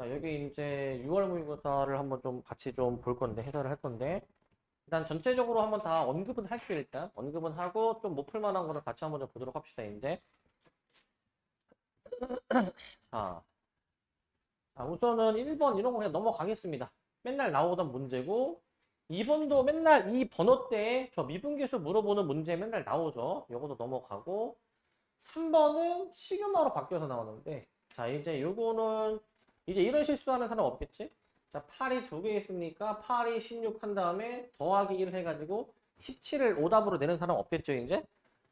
자, 여기 이제 6월 모의고사를 한번 좀 같이 좀 볼 건데, 해설을 할 건데, 일단 전체적으로 한번 다 언급은 할게요, 일단. 언급은 하고, 좀 못 풀만한 거를 같이 한번 좀 보도록 합시다, 이제. 자, 우선은 1번 이런 거 그냥 넘어가겠습니다. 맨날 나오던 문제고, 2번도 맨날 이 번호대에 저 미분계수 물어보는 문제 맨날 나오죠. 요것도 넘어가고, 3번은 시그마로 바뀌어서 나오는데, 자, 이제 요거는, 이제 이런 실수하는 사람 없겠지? 자, 8이 두 개 있으니까 8이 16 한 다음에 더하기 1 해가지고 17을 오답으로 내는 사람 없겠죠, 이제?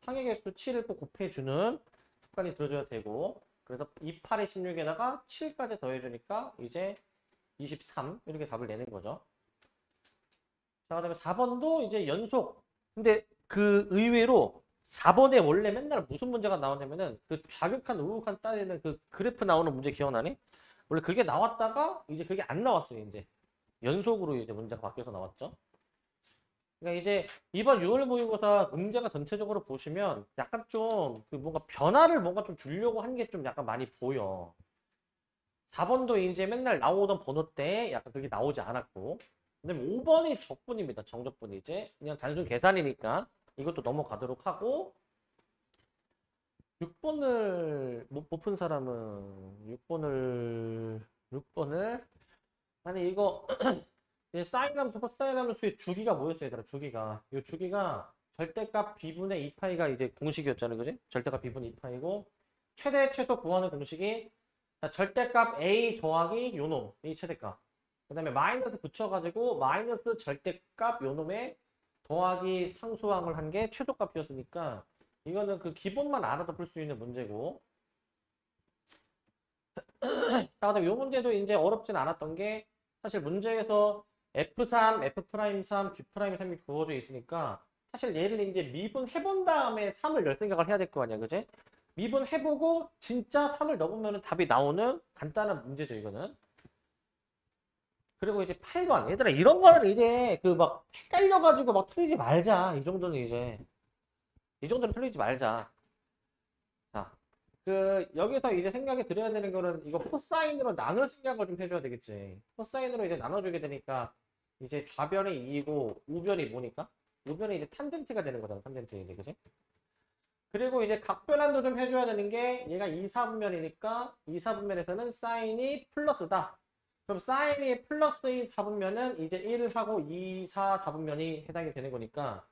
항해계수 7을 꼭 곱해주는 습관이 들어줘야 되고, 그래서 2, 8에 16에다가 7까지 더해주니까 이제 23 이렇게 답을 내는 거죠. 자, 그다음에 4번도 이제 연속. 근데 그 의외로 4번에 원래 맨날 무슨 문제가 나오냐면은 그 좌극한 우극한 따지는 그 그래프 나오는 문제 기억나니? 원래 그게 나왔다가 이제 그게 안 나왔어요, 이제. 연속으로 이제 문제가 바뀌어서 나왔죠. 그러니까 이제 이번 6월 모의고사 문제가 전체적으로 보시면 약간 좀 그 뭔가 변화를 뭔가 좀 주려고 한 게 좀 약간 많이 보여. 4번도 이제 맨날 나오던 번호 때 약간 그게 나오지 않았고. 그다음에 5번이 적분입니다. 정적분이 이제 그냥 단순 계산이니까 이것도 넘어가도록 하고 6번을 못 푼 사람은 6번을 아니 이거 이제 사인함수 코사인함수의 주기가 뭐였어요, 얘들아? 주기가 이 주기가 절대값 b분의 2파이가 이제 공식이었잖아요, 그지? 절대값 b분의 2파이고 최대 최소 구하는 공식이 자, 절대값 a 더하기 요놈 이 최대값 그 다음에 마이너스 붙여가지고 마이너스 절대값 요놈에 더하기 상수항을 한 게 최소값이었으니까 이거는 그 기본만 알아도 풀 수 있는 문제고 자, 그다음에 이 문제도 이제 어렵진 않았던 게 사실 문제에서 F3, F'3, G'3이 주어져 있으니까 사실 얘를 이제 미분해본 다음에 3을 열 생각을 해야 될 거 아니야, 그지? 미분해보고 진짜 3을 넣으면 답이 나오는 간단한 문제죠, 이거는. 그리고 이제 8번. 얘들아, 이런 거는 이제 그 막 헷갈려가지고 막 틀리지 말자. 이 정도는 이제. 이 정도는 틀리지 말자. 자, 여기서 이제 생각이 들어야 되는 거는 이거 코사인으로 나눌 생각을 좀 해줘야 되겠지. 코사인으로 이제 나눠주게 되니까 이제 좌변이 2이고 우변이 뭐니까? 우변이 이제 탄젠트가 되는 거잖아, 탄젠트 이제, 그지? 그리고 이제 각변환도 좀 해줘야 되는 게 얘가 2, 4분면이니까 2, 4분면에서는 사인이 플러스다. 그럼 사인이 플러스인 4분면은 이제 1하고 2, 4, 4분면이 해당이 되는 거니까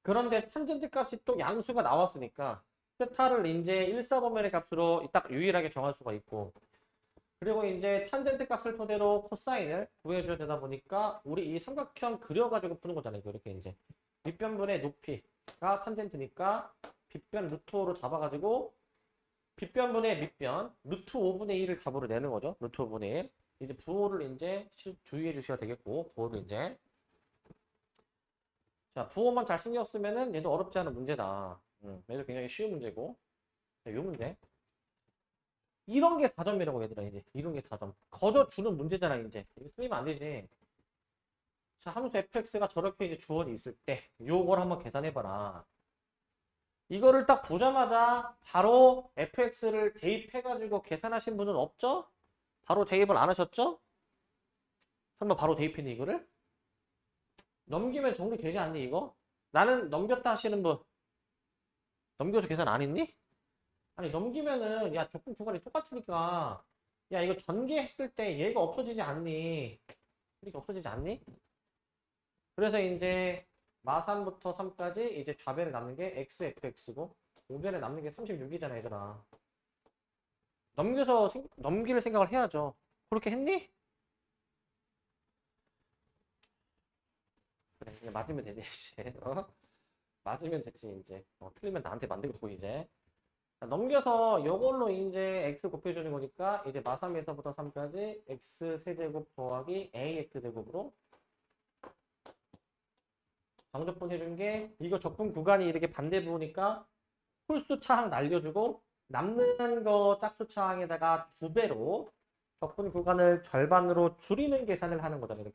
그런데 탄젠트 값이 또 양수가 나왔으니까 세타를 이제 1, 4분면의 값으로 딱 유일하게 정할 수가 있고 그리고 이제 탄젠트 값을 토대로 코사인을 구해줘야 되다 보니까 우리 이 삼각형 그려가지고 푸는 거잖아요. 이렇게 이제 밑변분의 높이가 탄젠트니까 빗변 루트 5로 잡아가지고 빗변분의 밑변 루트 5분의 1을 답으로 내는 거죠. 루트 5분의 1 이제 부호를 이제 주의해 주셔야 되겠고 부호를 이제 자 부호만 잘 신경 쓰면은 얘도 어렵지 않은 문제다. 얘도 굉장히 쉬운 문제고 자, 요 문제 이런 게 4점이라고 얘들아 이제 이런 게 4점 거저 주는 문제잖아 이제 이거 틀리면 안 되지. 자 함수 fx가 저렇게 이제 주어져 있을 때 요걸 한번 계산해봐라. 이거를 딱 보자마자 바로 fx를 대입해가지고 계산하신 분은 없죠? 바로 대입을 안 하셨죠? 설마 바로 대입했니 이거를? 넘기면 정리되지 않니 이거? 나는 넘겼다 하시는 분 넘겨서 계산 안 했니? 아니 넘기면은 야 조건 구간이 똑같으니까 야 이거 전개했을 때 얘가 없어지지 않니? 이렇게 없어지지 않니? 그래서 이제 마3부터 3까지 이제 좌변에 남는 게 xfx고 우변에 남는 게 36이잖아 얘들아. 넘길 생각을 해야죠. 그렇게 했니? 그래 이제 맞으면 되지 이제. 맞으면 됐지 이제. 틀리면 나한테 만들고 이제. 자, 넘겨서 이걸로 이제 x 곱해주는 거니까 이제 마3에서부터 3까지 x 세제곱 더하기 ax 제곱으로 정적분 해준 게 이거 적분 구간이 이렇게 반대 부으니까 홀수 차항 날려주고 남는 거 짝수 차항에다가 2배로 적분 구간을 절반으로 줄이는 계산을 하는 거잖아요.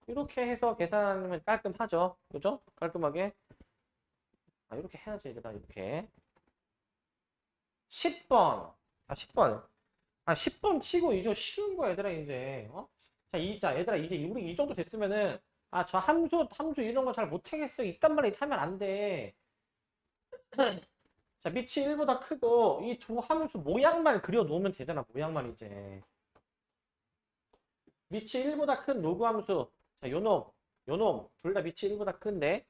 이렇게 해서 계산하면 깔끔하죠. 그죠? 깔끔하게. 이렇게 해야지 얘들아 이렇게 10번 10번 아, 10번 치고 이제 쉬운 거야, 얘들아, 이제. 어? 자, 얘들아, 이제 우리 이 정도 됐으면은, 아, 저 함수 이런 거 잘 못하겠어. 이딴 말이 하면 안 돼. 자, 밑이 1보다 크고, 이 두 함수 모양만 그려 놓으면 되잖아, 모양만 이제. 밑이 1보다 큰 로그 함수. 자, 요놈. 둘 다 밑이 1보다 큰데.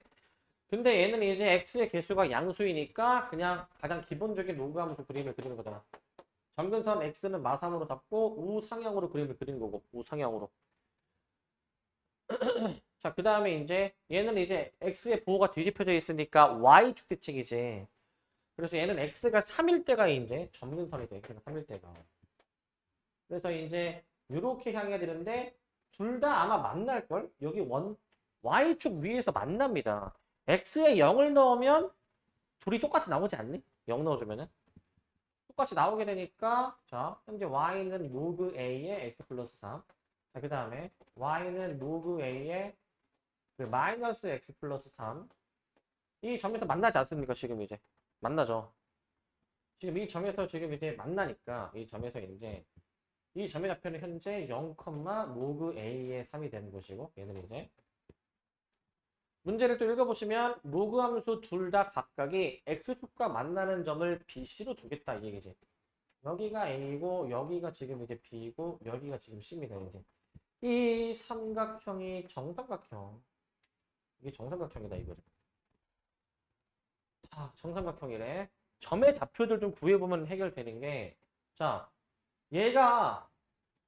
근데 얘는 이제 x의 개수가 양수이니까 그냥 가장 기본적인 로그 함수 그림을 그리는 거잖아. 점근선 x는 마삼으로 잡고 우상향으로 그림을 그리는 거고, 우상향으로. 자, 그 다음에 이제 얘는 이제 x의 부호가 뒤집혀져 있으니까 y축 대칭이지. 그래서 얘는 x가 3일 때가 이제 점근선이 돼. x가 3일 때가. 그래서 이제 이렇게 향해야 되는데 둘 다 아마 만날걸? 여기 y축 위에서 만납니다. x에 0을 넣으면 둘이 똑같이 나오지 않니? 0 넣어주면은. 똑같이 나오게 되니까 자, 현재 y는 로그 a의 x 플러스 3. 자, 그 다음에 y는 로그 a의 그 마이너스 x 플러스 3. 이 점에서 만나지 않습니까? 지금 이제 만나죠. 지금 이 점에서 지금 이제 만나니까 이 점에서 이제 이 점의 좌표는 현재 0, 로그 a의 3이 되는 것이고 얘는 이제 문제를 또 읽어보시면 로그 함수 둘 다 각각이 x축과 만나는 점을 bc로 두겠다 이 얘기지. 여기가 a고 여기가 지금 이제 b고 여기가 지금 c입니다 이제. 이 삼각형이 정삼각형. 이게 정삼각형이다 이거죠. 자, 정삼각형이래. 점의 좌표들 좀 구해보면 해결되는 게, 자, 얘가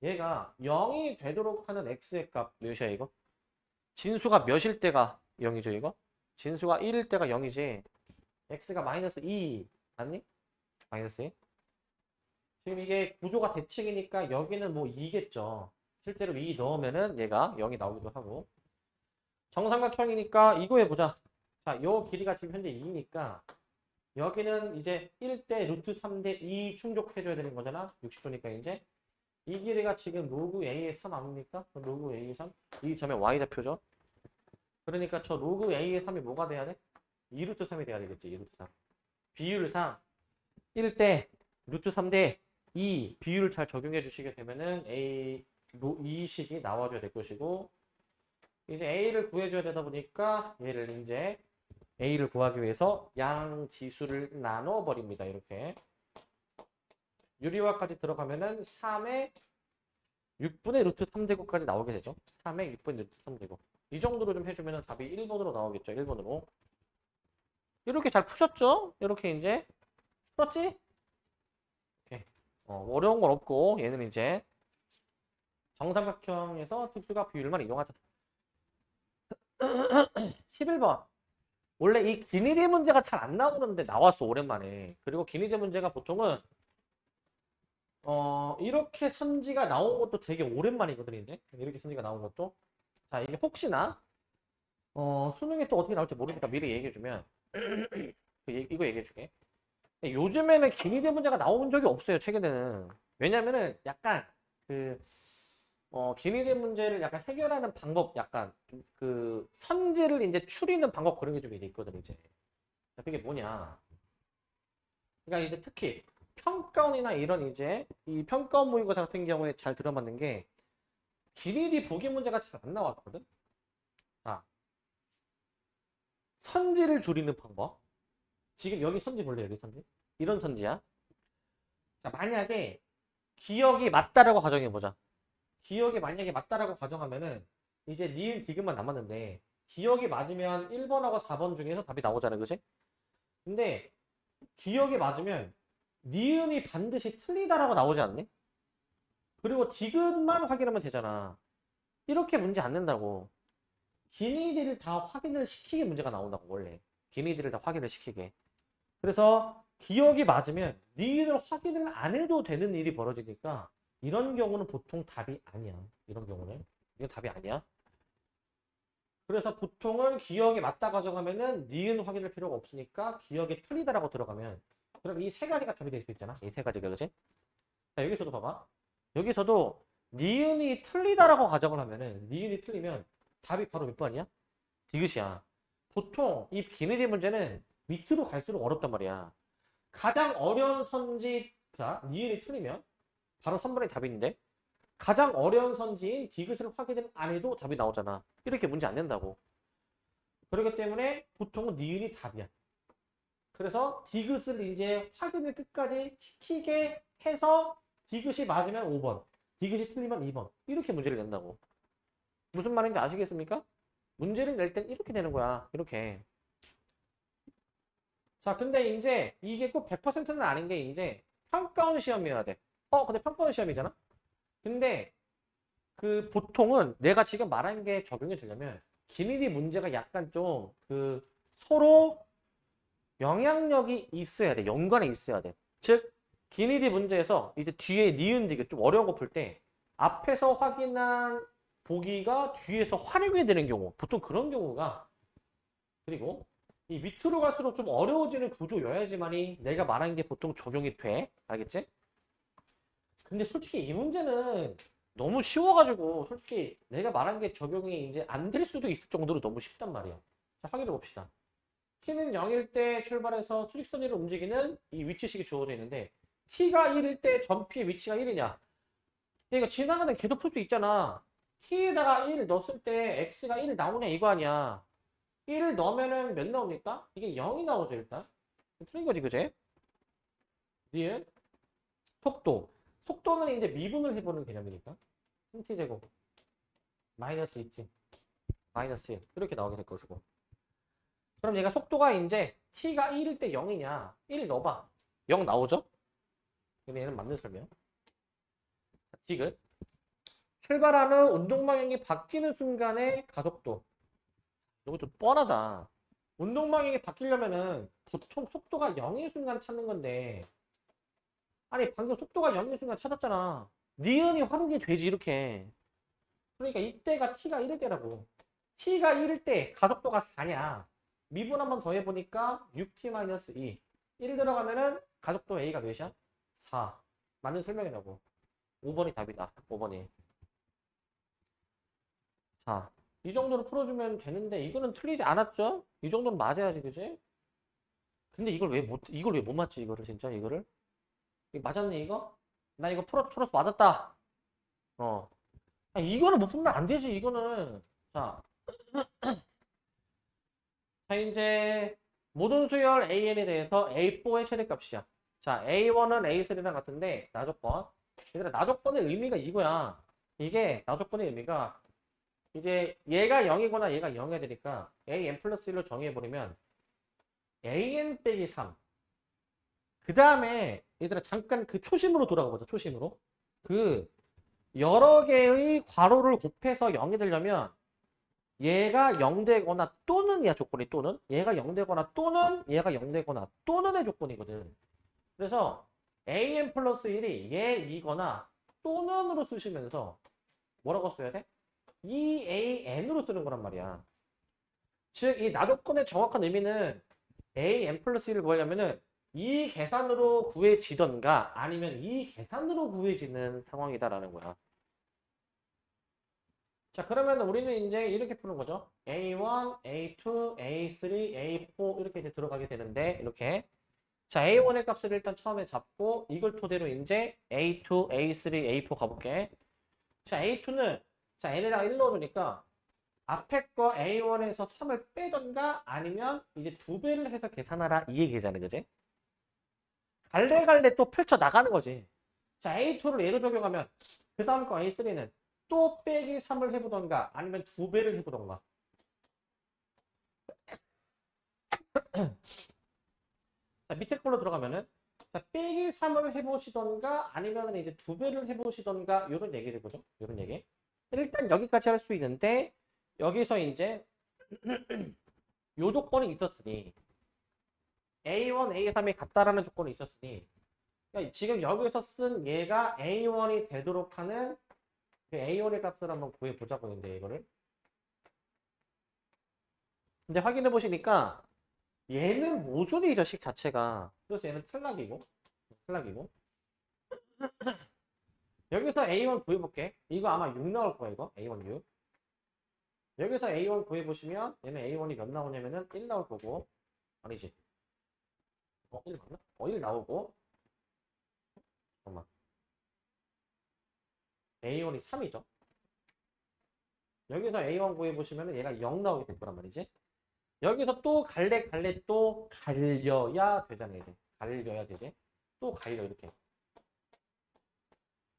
0이 되도록 하는 x의 값 몇이야 이거? 진수가 몇일 때가 0이죠 이거? 진수가 1일 때가 0이지. x가 마이너스 2 맞니? 마이너스 2. 지금 이게 구조가 대칭이니까 여기는 뭐 2겠죠. 실제로 2 넣으면은 얘가 0이 나오기도 하고. 정삼각형이니까 이거 해보자. 자, 요 길이가 지금 현재 2니까 여기는 이제 1대 루트 3대 2 충족해줘야 되는 거잖아. 60도니까 이제. 이 길이가 지금 로그 A의 3 아닙니까? 로그 A의 3? 이 점의 Y좌표죠. 그러니까 저 로그 A의 3이 뭐가 돼야 돼? 2루트 3이 돼야 되겠지. 2루트 3. 비율상 1대 루트 3대 2 비율을 잘 적용해 주시게 되면은 이 식이 나와줘야 될 것이고 이제 A를 구해줘야 되다 보니까 얘를 이제 A를 구하기 위해서 양 지수를 나눠 버립니다. 이렇게. 유리화까지 들어가면은 3의 6분의 루트 3제곱까지 나오게 되죠. 3의 6분의 루트 3제곱. 이 정도로 좀 해주면 답이 1번으로 나오겠죠. 1번으로. 이렇게 잘 푸셨죠? 이렇게 이제 풀었지? 오케이. 어려운 건 없고 얘는 이제 정삼각형에서 특수각 비율만 이용하자. 11번. 원래 이 기니대 문제가 잘 안 나오는데 나왔어 오랜만에. 그리고 기니대 문제가 보통은 이렇게 선지가 나온 것도 되게 오랜만이거든요. 이제 이렇게 선지가 나온 것도. 자, 이게 혹시나 수능에 또 어떻게 나올지 모르니까 미리 얘기해주면 이거 얘기해줄게. 요즘에는 기니대 문제가 나온 적이 없어요. 최근에는. 왜냐면은 약간 그 기니대 문제를 약간 해결하는 방법 약간 그 선지를 이제 추리는 방법 그런 게 좀 이제 있거든 이제. 그게 뭐냐? 그러니까 이제 특히 평가원이나 이런 이제 이 평가원 모의고사 같은 경우에 잘 들어맞는 게 기니디 보기 문제가 잘 안 나왔거든. 자, 선지를 줄이는 방법. 지금 여기 선지 볼래 여기 선지? 이런 선지야. 자, 만약에 기억이 맞다라고 가정해보자. 기억이 만약에 맞다라고 가정하면은 이제 니은 디귿만 남았는데 기억이 맞으면 1번하고 4번 중에서 답이 나오잖아, 그지? 근데 기억이 맞으면 니은이 반드시 틀리다라고 나오지 않니? 그리고 디귿만 확인하면 되잖아. 이렇게 문제 안 낸다고. 기니디를 다 확인을 시키게 문제가 나온다고 원래. 기니디를 다 확인을 시키게. 그래서 기억이 맞으면 니은을 확인을 안 해도 되는 일이 벌어지니까 이런 경우는 보통 답이 아니야. 이런 경우는. 이건 답이 아니야. 그래서 보통은 기억이 맞다 가정하면은 니은 확인할 필요가 없으니까 기억이 틀리다라고 들어가면 그럼 이 세 가지가 답이 될 수 있잖아. 이 세 가지가 그지? 자, 여기서도 봐봐. 여기서도 니은이 틀리다라고 가정을 하면은 니은이 틀리면 답이 바로 몇 번이야? 디귿이야. 보통 이 비례대 문제는 밑으로 갈수록 어렵단 말이야. 가장 어려운 선지, 자, 니은이 틀리면 바로 3번이 답인데 가장 어려운 선지인 디귿을 확인을 안 해도 답이 나오잖아. 이렇게 문제 안 낸다고. 그렇기 때문에 보통은 니은이 답이야. 그래서 디귿을 이제 확인을 끝까지 시키게 해서 디귿이 맞으면 5번, 디귿이 틀리면 2번. 이렇게 문제를 낸다고. 무슨 말인지 아시겠습니까? 문제를 낼 땐 이렇게 되는 거야. 이렇게. 자, 근데 이제 이게 꼭 100%는 아닌 게 이제 평가원 시험이어야 돼. 근데 평가원 시험이잖아? 근데 그 보통은 내가 지금 말한 게 적용이 되려면 기밀이 문제가 약간 좀 그 서로 영향력이 있어야 돼. 연관이 있어야 돼. 즉, 기니디 문제에서 이제 뒤에 니은 디귿 좀 어려운 거 풀 때 앞에서 확인한 보기가 뒤에서 활용이 되는 경우 보통 그런 경우가 그리고 이 밑으로 갈수록 좀 어려워지는 구조여야지만이 내가 말한 게 보통 적용이 돼. 알겠지? 근데 솔직히 이 문제는 너무 쉬워가지고 솔직히 내가 말한 게 적용이 이제 안 될 수도 있을 정도로 너무 쉽단 말이야. 자, 확인해 봅시다. t는 0일 때 출발해서 수직선 위로 움직이는 이 위치식이 주어져 있는데 t가 1일 때 전피의 위치가 1이냐? 이거 지나가는 개도 풀 수 있잖아. t에다가 1 넣었을 때 x가 1 나오냐 이거 아니야. 1 넣으면은 몇 나옵니까? 이게 0이 나오죠 일단. 틀린 거지 그제? 니은 속도. 속도는 이제 미분을 해보는 개념이니까. 3t제곱 마이너스 2t 마이너스 1 이렇게 나오게 될 것이고. 그럼 얘가 속도가 이제 t가 1일 때 0이냐? 1 넣어봐. 0 나오죠? 그럼 얘는 맞는 설명. 디귿. 출발하는 운동 방향이 바뀌는 순간의 가속도. 이것도 뻔하다. 운동 방향이 바뀌려면은 보통 속도가 0인 순간 찾는 건데 아니 방금 속도가 0인 순간 찾았잖아. 니은이 활용이 되지 이렇게. 그러니까 이때가 t가 1일 때라고. t가 1일 때 가속도가 4냐. 미분 한번 더 해보니까 6t-2. 1 들어가면은 가속도 a가 몇이야? 4. 맞는 설명이라고. 5번이 답이다. 5번이. 자, 이 정도로 풀어주면 되는데 이거는 틀리지 않았죠? 이 정도는 맞아야지, 그지? 근데 이걸 왜 못 맞지, 이거를 진짜, 이거를? 이거 맞았네, 이거? 나 이거 풀어서 맞았다. 어. 이거는 못 풀면 안 되지, 이거는. 자, 자, 이제 모든 수열 AN에 대해서 A4의 최대값이야. 자, A1은 A3랑 같은데, 나조건. 얘들아, 나조건의 의미가 이거야. 이게, 나조건의 의미가 이제 얘가 0이거나 얘가 0이 되니까 AN 플러스 1로 정의해버리면 AN 빼기 3. 그 다음에 얘들아 잠깐 그 초심으로 돌아가 보자. 초심으로. 그 여러 개의 괄호를 곱해서 0이 되려면 얘가 0 되거나 또는이야 조건이 또는 얘가 0 되거나 또는 얘가 0 되거나 또는의 조건이거든. 그래서 AN 플러스 1이 얘이거나 또는으로 쓰시면서 뭐라고 써야 돼? EAN으로 쓰는 거란 말이야. 즉, 이 나조건의 정확한 의미는 AN 플러스 1을 구하려면은 이 계산으로 구해지던가 아니면 이 계산으로 구해지는 상황이다라는 거야. 자, 그러면 우리는 이제 이렇게 푸는 거죠. A1, A2, A3, A4 이렇게 이제 들어가게 되는데 이렇게 자, A1의 값을 일단 처음에 잡고 이걸 토대로 이제 A2, A3, A4 가볼게. 자, A2는 자, N에다가 1 넣어주니까 앞에 거 A1에서 3을 빼던가 아니면 이제 2배를 해서 계산하라 이 얘기잖아요. 그지? 갈래갈래 또 펼쳐 나가는 거지. 자, A2를 예로 적용하면 그 다음 거 A3는 또 빼기 3을 해보던가 아니면 2배를 해보던가. 자, 밑에 걸로 들어가면은 자, 빼기 3을 해보시던가 아니면 이제 2배를 해보시던가 이런 얘기를 보죠. 이런 얘기. 일단 여기까지 할 수 있는데 여기서 이제 요 조건이 있었으니 A1, A3이 같다라는 조건이 있었으니 그러니까 지금 여기서 쓴 얘가 A1이 되도록 하는 그 A1의 값을 한번 구해보자고 했는데 이거를 근데 확인해 보시니까 얘는 모순이 이 자식 자체가 그래서 얘는 탈락이고 여기서 A1 구해볼게 이거 아마 6 나올 거야 이거 A1 6 여기서 A1 구해보시면 얘는 A1이 몇 나오냐면은 1 나올 거고 아니지 1 맞나? 1 나오고 잠깐만 A1이 3이죠. 여기서 A1 구해보시면 얘가 0 나오게 될 거란 말이지. 여기서 또 갈래 또 갈려야 되잖아요. 이제. 갈려야 되지. 또 갈려 이렇게.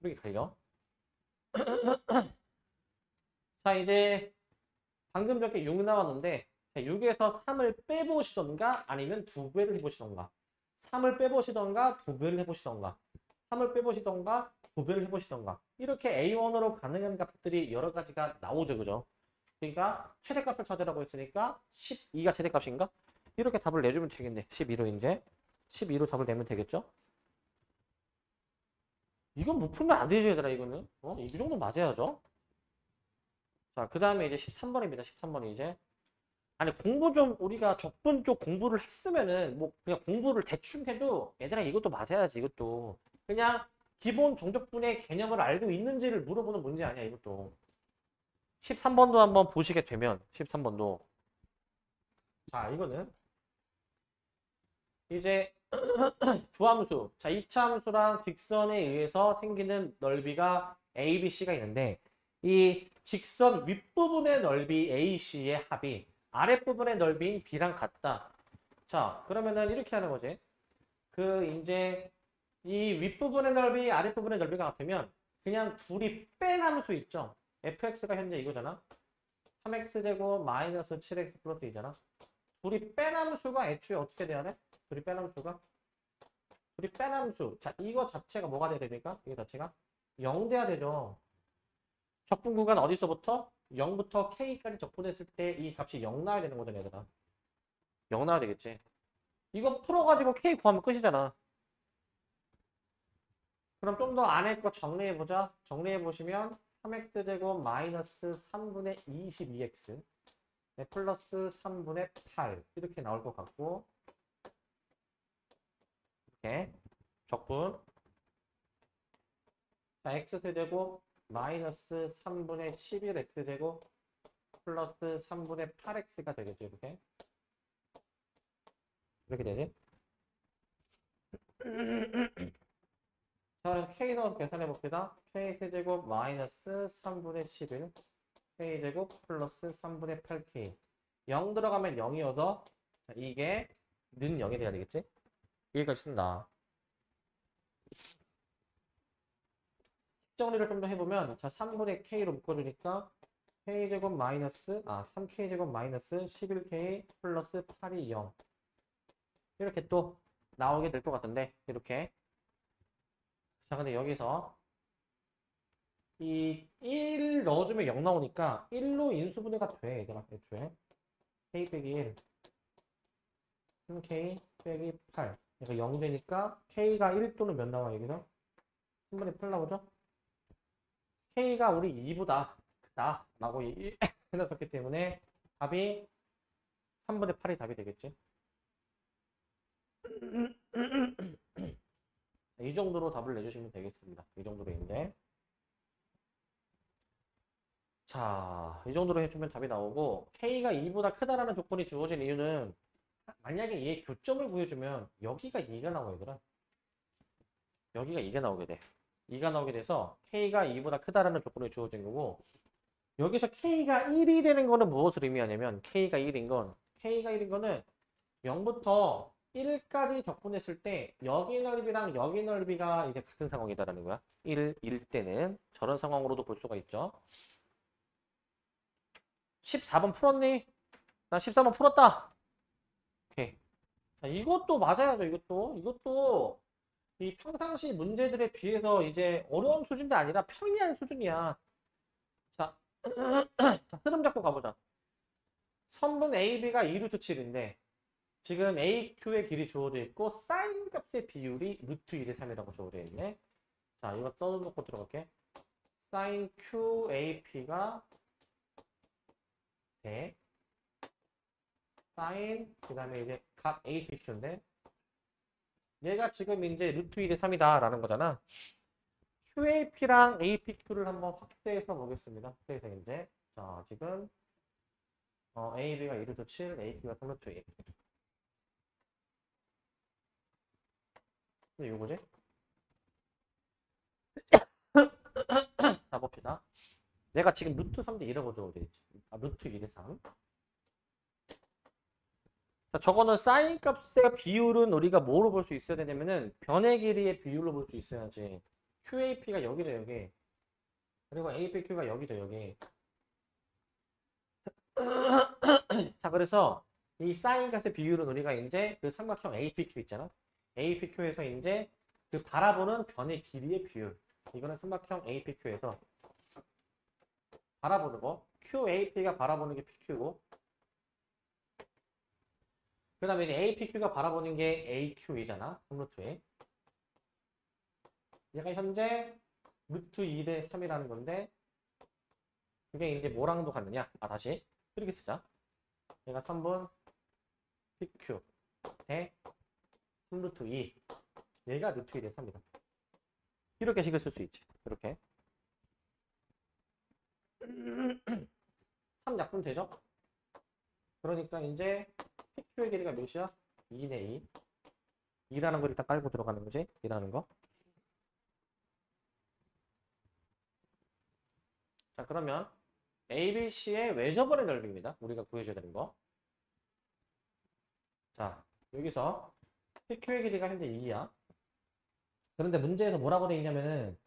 이렇게 갈려. 자 이제 방금 전에 6 나왔는데 6에서 3을 빼보시던가 아니면 2배를 해보시던가 3을 빼보시던가 2배를 해보시던가 3을 빼보시던가 2배를 해보시던가 이렇게 A1으로 가능한 값들이 여러 가지가 나오죠. 그죠? 그러니까 최대값을 찾으라고 했으니까 12가 최대값인가? 이렇게 답을 내주면 되겠네. 12로 이제 12로 답을 내면 되겠죠? 이건 못 풀면 안 되죠 얘들아. 이거는 이 정도 맞아야죠. 자 그 다음에 이제 13번입니다. 13번이 이제 아니 공부 좀 우리가 적분 쪽 공부를 했으면은 뭐 그냥 공부를 대충 해도 얘들아 이것도 맞아야지. 이것도 그냥 기본 정적분의 개념을 알고 있는지를 물어보는 문제 아니야 이것도. 13번도 한번 보시게 되면 13번도 자 이거는 이제 두함수 자 이차함수랑 직선에 의해서 생기는 넓이가 ABC가 있는데 이 직선 윗부분의 넓이 AC의 합이 아랫부분의 넓이인 B랑 같다. 자 그러면은 이렇게 하는 거지. 그 이제 이 윗부분의 넓이 아랫부분의 넓이가 같으면 그냥 둘이 뺀 함수 있죠. fx가 현재 이거잖아. 3x제곱 마이너스 7x 플러스 2잖아. 둘이 뺀 함수가 애초에 어떻게 돼야 돼? 둘이 뺀 함수가? 둘이 뺀 함수. 자, 이거 자체가 뭐가 돼야 됩니까? 이거 자체가? 0 돼야 되죠. 적분 구간 어디서부터? 0부터 k까지 적분했을 때 이 값이 0 나와야 되는 거잖아, 얘들아. 0 나와야 되겠지. 이거 풀어가지고 k 구하면 끝이잖아. 그럼 좀 더 안에 거 정리해보자. 정리해보시면 3x제곱 마이너스 3분의 22x 네, 플러스 3분의 8 이렇게 나올 것 같고 이렇게 적분 자, x세제곱 마이너스 3분의 11x제곱 플러스 3분의 8x가 되겠죠. 이렇게 되지. 자, 그래서 k 넣어서 계산해 봅시다. k세제곱 마이너스 3분의 11 k제곱 플러스 3분의 8k 0 들어가면 0이어서 이게 는 0이 돼야 되겠지? 여기까지 쓴다. 정리를 좀 더 해보면 자 3분의 k로 묶어주니까 k제곱 마이너스 3k제곱 마이너스 11k 플러스 8이 0 이렇게 또 나오게 될 것 같은데 이렇게 자 근데 여기서 이 1 넣어주면 0 나오니까 1로 인수분해가 돼 얘들아 애초에 k 빼기 1 3k 빼기 8 그러니까 0 되니까 k가 1 또는 몇 나와 여기서 3분의 8 나오죠? k가 우리 2보다 크다 라고 해놨었기 때문에 답이 3분의 8이 답이 되겠지. 이 정도로 답을 내주시면 되겠습니다. 이 정도로인데 자, 이 정도로 해주면 답이 나오고 K가 2보다 크다라는 조건이 주어진 이유는 만약에 얘 교점을 구해주면 여기가 2가 나와야 되더라. 여기가 2가 나오게 돼. 2가 나오게 돼서 K가 2보다 크다라는 조건이 주어진 거고 여기서 K가 1이 되는 거는 무엇을 의미하냐면 K가 1인 거는 0부터 1까지 적분했을 때 여기 넓이랑 여기 넓이가 이제 같은 상황이다라는 거야. 1일 때는 저런 상황으로도 볼 수가 있죠. 14번 풀었니? 나 14번 풀었다. 오케이. 자, 이것도 맞아야죠. 이것도 이 평상시 문제들에 비해서 이제 어려운 수준도 아니라 평이한 수준이야. 자, 자 흐름 잡고 가보자. 선분 AB가 2루트 7인데 지금 AQ의 길이 주어져 있고 사인 값의 비율이 루트 1의 3이라고 주어져 있네. 자, 이거 써놓고 들어갈게. 사인 QAP가 돼. 사인 그 다음에 이제 각 APQ인데 얘가 지금 이제 루트 1의 3이다 라는 거잖아. QAP랑 APQ를 한번 확대해서 보겠습니다. 확대해서 이제 자 지금 AB가 2루트 7, AQ가 3루트 1. 근데 요거지? 자 내가 지금 루트 3대 2라고 적어져 있지. 아, 루트 2대 3. 자, 저거는 사인 값의 비율은 우리가 뭐로 볼 수 있어야 되냐면은 변의 길이의 비율로 볼 수 있어야지. QAP가 여기죠, 여기. 그리고 APQ가 여기죠, 여기. 자, 그래서 이 사인 값의 비율은 우리가 이제 그 삼각형 APQ 있잖아. APQ에서 이제 그 바라보는 변의 길이의 비율. 이거는 삼각형 APQ에서 바라보는 거. QAP가 바라보는 게 PQ고. 그 다음에 이제 APQ가 바라보는 게 AQ이잖아. 3루트에. 얘가 현재 루트 2대 3이라는 건데, 그게 이제 뭐랑도 같느냐? 아, 다시. 이렇게 쓰자. 얘가 3분 PQ 대 3루트 2. 얘가 루트 2대 3이다. 이렇게 식을 쓸 수 있지. 이렇게. 3 약분 되죠? 그러니까 이제 PQ의 길이가 몇이야? 2네 2. 2라는 걸 일단 깔고 들어가는 거지. 2라는 거. 자, 그러면 ABC의 외접원의 넓이입니다. 우리가 구해줘야 되는 거. 자, 여기서 PQ의 길이가 현재 2야. 그런데 문제에서 뭐라고 돼 있냐면은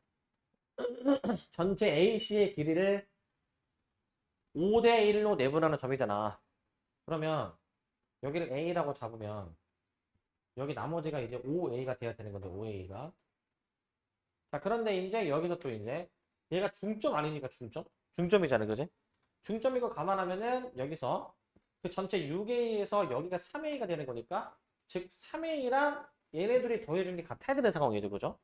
전체 AC의 길이를 5대 1로 내분하는 점이잖아. 그러면 여기를 A라고 잡으면 여기 나머지가 이제 5A가 돼야 되는 건데 5A가. 자, 그런데 이제 여기서 또 이제 얘가 중점 아니니까 중점? 중점이잖아, 그지? 중점이고 감안하면은 여기서 그 전체 6A에서 여기가 3A가 되는 거니까 즉 3A랑 얘네들이 더해준 게 같아야 되는 상황이죠, 그죠?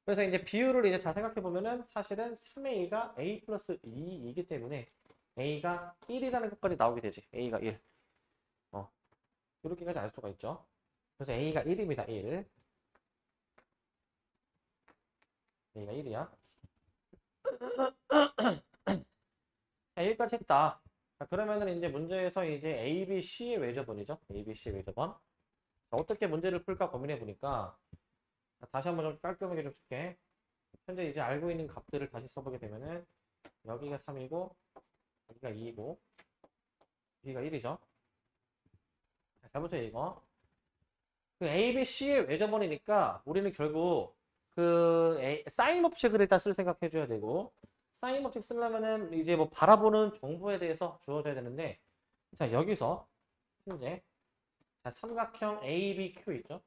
그래서 이제 비율을 이제 잘 생각해 보면은 사실은 3A가 A 플러스 2이기 때문에 A가 1이라는 것까지 나오게 되지. A가 1. 이렇게까지 알 수가 있죠. 그래서 A가 1입니다. 1. A가 1이야. 자, 여기까지 했다. 자, 그러면은 이제 문제에서 이제 A, B, C의 외접원이죠. A, B, C의 외접원. 자, 어떻게 문제를 풀까 고민해 보니까 다시 한번 좀 깔끔하게 좀 쓸게. 현재 이제 알고 있는 값들을 다시 써보게 되면은 여기가 3이고 여기가 2이고 여기가 1이죠. 잘 보세요 이거. 그 A, B, C의 외접원이니까 우리는 결국 그 사인 법칙을 일단 쓸 생각해 줘야 되고 사인 법칙 쓰려면은 이제 뭐 바라보는 정보에 대해서 주어져야 되는데 자 여기서 현재 자, 삼각형 ABQ 있죠?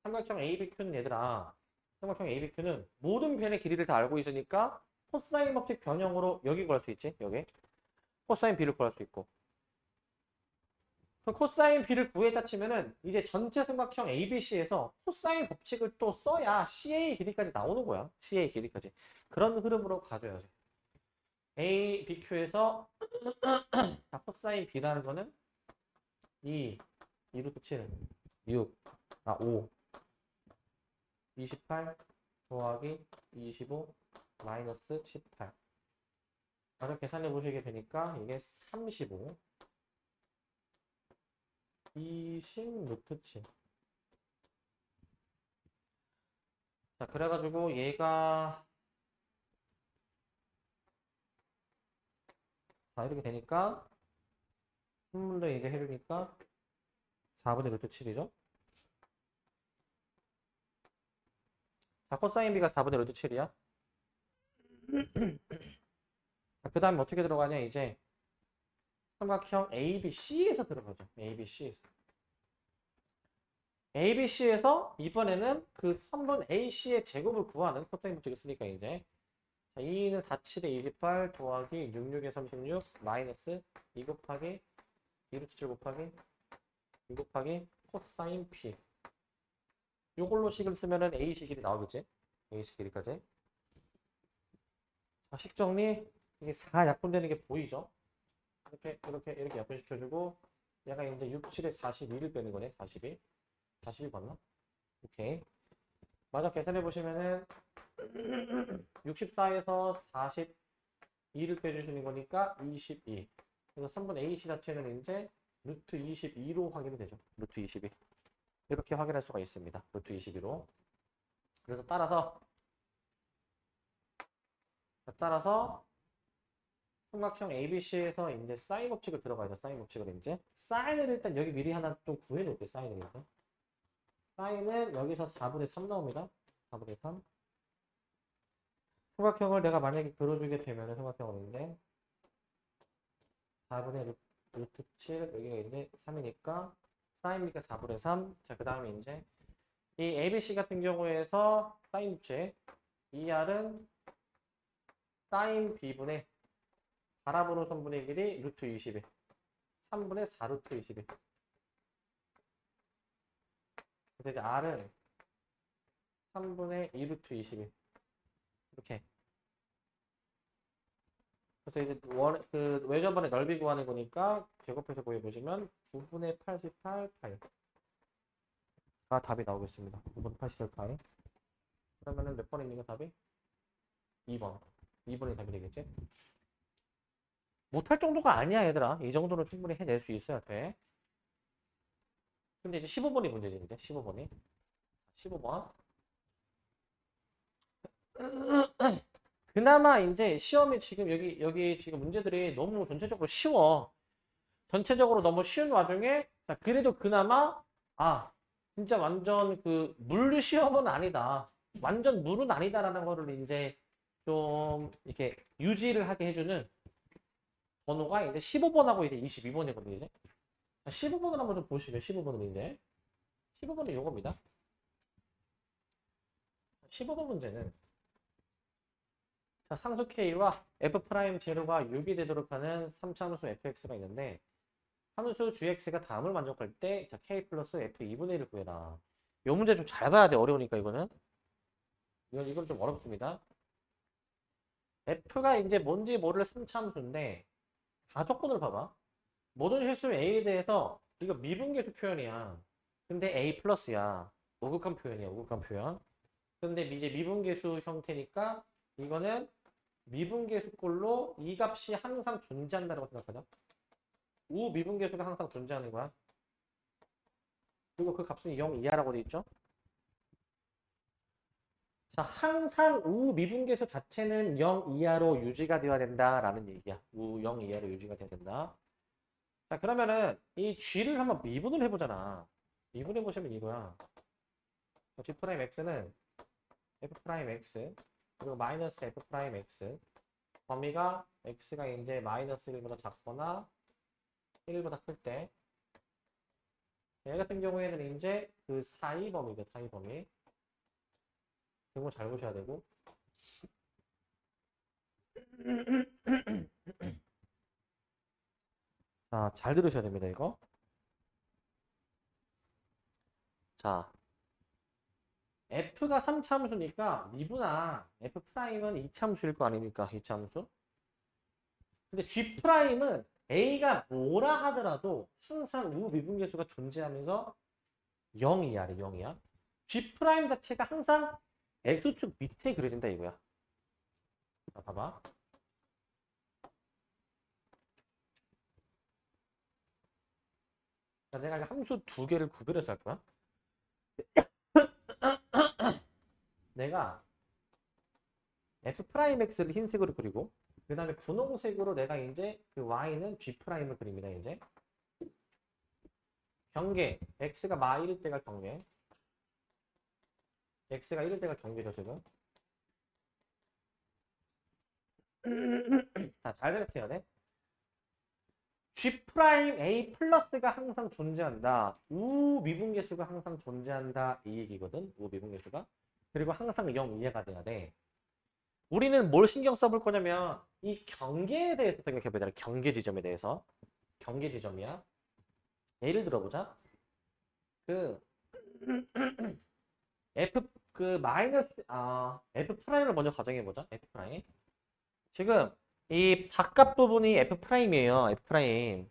삼각형 ABQ는 얘들아 삼각형 ABQ는 모든 변의 길이를 다 알고 있으니까 코사인 법칙 변형으로 여기 구할 수 있지 여기 코사인 B를 구할 수 있고 그 코사인 B를 구했다 치면은 이제 전체 삼각형 ABC에서 코사인 법칙을 또 써야 CA 길이까지 나오는 거야. CA 길이까지. 그런 흐름으로 가져야지. A, BQ에서 자, 코사인 B라는 거는 2, 2루트 7, 6, 5, 28 더하기 25 마이너스 18. 바로 계산해 보시게 되니까 이게 35, 20 루트 7. 자, 그래가지고 얘가 자, 이렇게 되니까 한 번 더 이제 해주니까 4분의 루트 7이죠. 자, 코사인 B가 4분의 루트 7이야. 그 다음에 어떻게 들어가냐, 이제. 삼각형 ABC에서 들어가죠. ABC에서. ABC에서 이번에는 그 선분 AC의 제곱을 구하는 코사인 법칙을 쓰니까 이제. 자, 2는 4, 7에 28 더하기 66에 36 마이너스 2 곱하기 2 루트 7 곱하기 2 곱하기 코사인 P. 요걸로 식을 쓰면은 AC 길이 나오겠지? AC 길이까지. 자, 식 정리. 이게 4 약분되는 게 보이죠? 이렇게 약분시켜주고 얘가 이제 6, 7에 42를 빼는 거네. 42. 42 맞나? 오케이. 맞아 계산해 보시면은 64에서 42를 빼주시는 거니까 22. 그래서 3분 AC 자체는 이제 루트 22로 확인이 되죠. 루트 22. 이렇게 확인할 수가 있습니다. 루트 22로. 그래서 따라서 삼각형 ABC에서 이제 사인 법칙을 들어가야죠. 사인 법칙을 이제. 사인을 일단 여기 미리 하나 좀 구해놓을게요. 사인을 일단. 사인은 여기서 4분의 3 나옵니다. 4분의 3. 삼각형을 내가 만약에 그려주게 되면은 삼각형을 이제 4분의 루트 7, 여기가 이제 3이니까 사인비가 4분의 3. 자, 그 다음에 이제 이 ABC 같은 경우에서 사인 부채 ER은 사인 B분의 바라보는 선분의 길이 루트 21 3분의 4 루트 21. 그래서 이제 R은 3분의 2 루트 21 이렇게. 그래서 이제 그 외접안의 넓이 구하는 거니까 제곱해서 보여보시면 9분의 88 파이가 답이 나오겠습니다. 9분의 88 파이. 그러면은 몇 번 있는 거 답이? 2번. 2번이 답이 되겠지? 못할 정도가 아니야, 얘들아. 이 정도는 충분히 해낼 수 있어야 돼. 근데 이제 15번이 문제지, 이제 15번이. 15번. 그나마 이제 시험이 지금 여기 지금 문제들이 너무 전체적으로 쉬워. 전체적으로 너무 쉬운 와중에, 자, 그래도 그나마, 진짜 완전 그 물류 시험은 아니다. 완전 물은 아니다라는 거를 이제 좀 이렇게 유지를 하게 해주는 번호가 이제 15번하고 이제 22번이거든요, 이제. 자, 15번을 한번 좀 보시면 15번은 이제. 15번은 이겁니다. 15번 문제는 자, 상수 K와 F'제로가 6이 되도록 하는 3차함수 fx가 있는데 함수 gx가 다음을 만족할 때 자, K 플러스 F 2분의 1을 구해라. 이 문제 좀 잘 봐야 돼. 어려우니까 이거는. 이건 좀 어렵습니다. F가 이제 뭔지 모를 3차함수인데 가조건을 봐봐. 모든 실수 A에 대해서 이거 미분계수 표현이야. 근데 A 플러스야. 오극한 표현이야. 오극한 표현. 근데 이제 미분계수 형태니까 이거는 미분계수꼴로 이 값이 항상 존재한다고 생각하자. 우미분계수가 항상 존재하는 거야. 그리고 그 값은 0 이하라고 돼 있죠. 자, 항상 우미분계수 자체는 0 이하로 유지가 되어야 된다라는 얘기야. 0 이하로 유지가 돼야 된다. 자, 그러면은 이 g를 한번 미분을 해보잖아. 미분해 보시면 이거야. g'x는 f'x 그리고 마이너스 f'x 범위가 x가 이제 마이너스 1보다 작거나 1보다 클 때 얘 같은 경우에는 이제 그 사이 범위죠. 사이 범위. 이거 잘 보셔야 되고 자, 잘 들으셔야 됩니다. 이거. 자, f가 3차함수니까 미분아 f'은 2차함수일 거 아닙니까? 2차함수. 근데 g'은 a가 뭐라 하더라도 항상 우미분계수가 존재하면서 0 이하래. 0 이하. g' 자체가 항상 x축 밑에 그려진다 이거야. 자, 봐봐. 자, 내가 함수 두 개를 구별해서 할 거야. 내가 f'x를 흰색으로 그리고 그 다음에 분홍색으로 내가 이제 그 y는 g'을 그립니다. 이제 경계 x가 마 1일 때가 경계 x가 1일 때가 경계죠 지금. 자, 잘 생각해야 돼. G'A 플러스가 항상 존재한다. 우미분계수가 항상 존재한다. 이 얘기거든. 우미분계수가. 그리고 항상 0 이하가 돼야 돼. 우리는 뭘 신경 써볼 거냐면 이 경계에 대해서 생각해봐야 돼. 경계 지점에 대해서. 경계 지점이야. 예를 들어보자. 그 F 그 마이너스 F'을 먼저 가정해보자. F'. 지금 이 바깥 부분이 F'이에요. F'.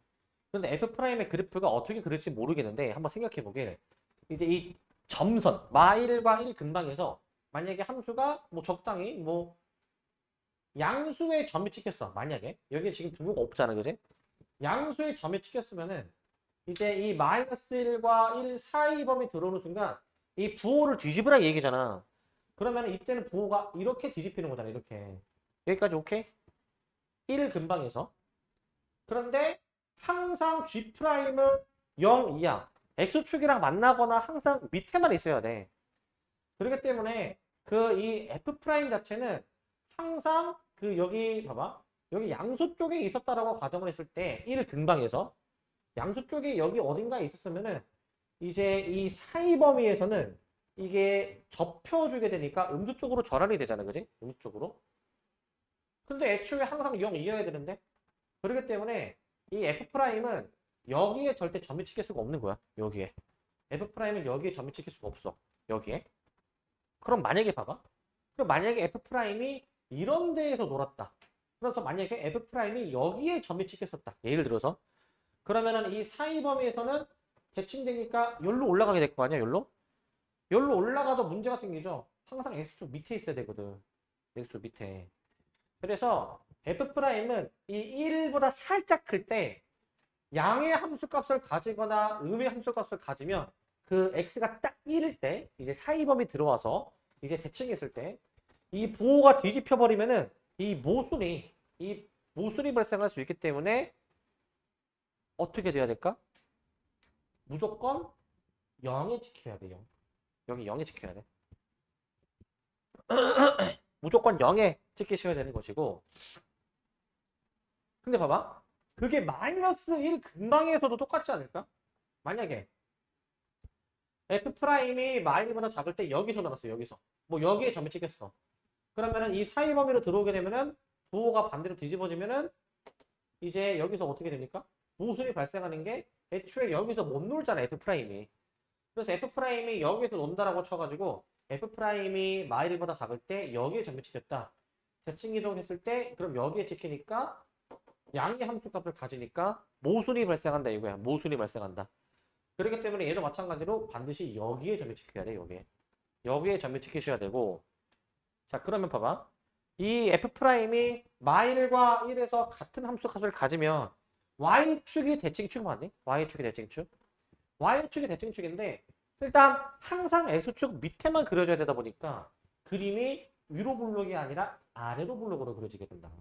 근데 F'의 그래프가 어떻게 그릴지 모르겠는데 한번 생각해 보길. 이제 이 점선 마1과 1 근방에서 만약에 함수가 뭐 적당히 뭐 양수의 점이 찍혔어. 만약에 여기 지금 부호가 없잖아. 그지? 양수의 점이 찍혔으면은 이제 이 마이너스 1과 1 사이 범위 들어오는 순간 이 부호를 뒤집으라 얘기잖아. 그러면 이때는 부호가 이렇게 뒤집히는 거잖아. 이렇게. 여기까지 오케이? 1 근방에서. 그런데 항상 G'은 0 이하. X축이랑 만나거나 항상 밑에만 있어야 돼. 그렇기 때문에 그 이 F' 자체는 항상 그 여기 봐봐. 여기 양수 쪽에 있었다라고 가정을 했을 때 1 근방에서 양수 쪽에 여기 어딘가에 있었으면은 이제 이 사이 범위에서는 이게 접혀주게 되니까 음수 쪽으로 전환이 되잖아. 그지? 음수 쪽으로. 근데 애초에 항상 0 이어야 되는데 그렇기 때문에 이 F'은 여기에 절대 점이 찍힐 수가 없는 거야. 여기에. F'은 여기에 점이 찍힐 수가 없어. 여기에. 그럼 만약에 봐봐. 그럼 만약에 F'이 이런 데에서 놀았다. 그래서 만약에 F'이 여기에 점이 찍혔었다. 예를 들어서. 그러면은 이 사이 범위에서는 대칭되니까 여기로 올라가게 될 거 아니야, 여기로? 여기로 올라가도 문제가 생기죠. 항상 X축 밑에 있어야 되거든. X축 밑에. 그래서 F'은 이 1보다 살짝 클 때 양의 함수값을 가지거나 음의 함수값을 가지면 그 X가 딱 1일 때 이제 사이 범위 들어와서 이제 대칭했을 때 이 부호가 뒤집혀 버리면은 이 모순이 발생할 수 있기 때문에 어떻게 돼야 될까? 무조건 0에 지켜야 돼, 0. 여기 0에 지켜야 돼. 무조건 0에 지키셔야 되는 것이고. 근데 봐봐. 그게 마이너스 1 근방에서도 똑같지 않을까? 만약에 F'이 마이너보다 작을 때 여기서 나왔어, 여기서. 뭐 여기에 점이 찍혔어. 그러면은 이 사이 범위로 들어오게 되면은 부호가 반대로 뒤집어지면은 이제 여기서 어떻게 됩니까? 모순이 발생하는 게 애초에 여기서 못 놀잖아, F'이. 그래서 F'이 여기서 논다라고 쳐가지고 F'이 마일보다 작을 때 여기에 점이 찍혔다. 대칭 이동했을 때 그럼 여기에 찍히니까 양의 함수값을 가지니까 모순이 발생한다 이거야. 모순이 발생한다. 그렇기 때문에 얘도 마찬가지로 반드시 여기에 점이 찍혀야 돼. 여기에. 여기에 점이 찍히셔야 되고. 자, 그러면 봐봐. 이 F'이 마일과 1에서 같은 함수값을 가지면 Y축이 대칭축 맞니? Y축이 대칭축. Y축이 대칭축인데 일단 항상 X축 밑에만 그려져야 되다 보니까 그림이 위로 블록이 아니라 아래로 블록으로 그려지게 된다.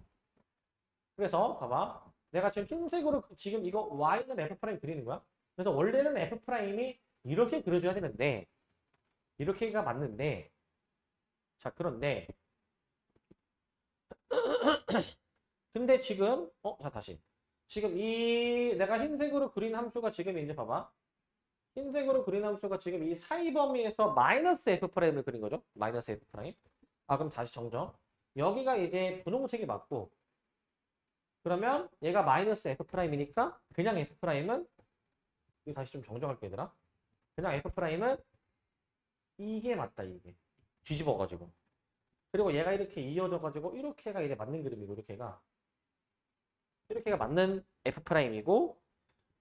그래서 봐봐. 내가 지금 흰색으로 지금 이거 Y는 F' 그리는 거야. 그래서 원래는 F'이 이렇게 그려줘야 되는데 이렇게가 맞는데 자 그런데 근데 지금 자 다시 지금 이 내가 흰색으로 그린 함수가 지금 이제 봐봐. 흰색으로 그린 함수가 지금 이 사이 범위에서 마이너스 F'을 그린 거죠. 마이너스 F'. 아 그럼 다시 정정. 여기가 이제 분홍색이 맞고 그러면 얘가 마이너스 F'이니까 그냥 F'은 이거 다시 좀 정정할게 얘들아. 그냥 F'은 이게 맞다 이게. 뒤집어가지고. 그리고 얘가 이렇게 이어져가지고 이렇게가 이제 맞는 그림이고 이렇게가 맞는 F'이고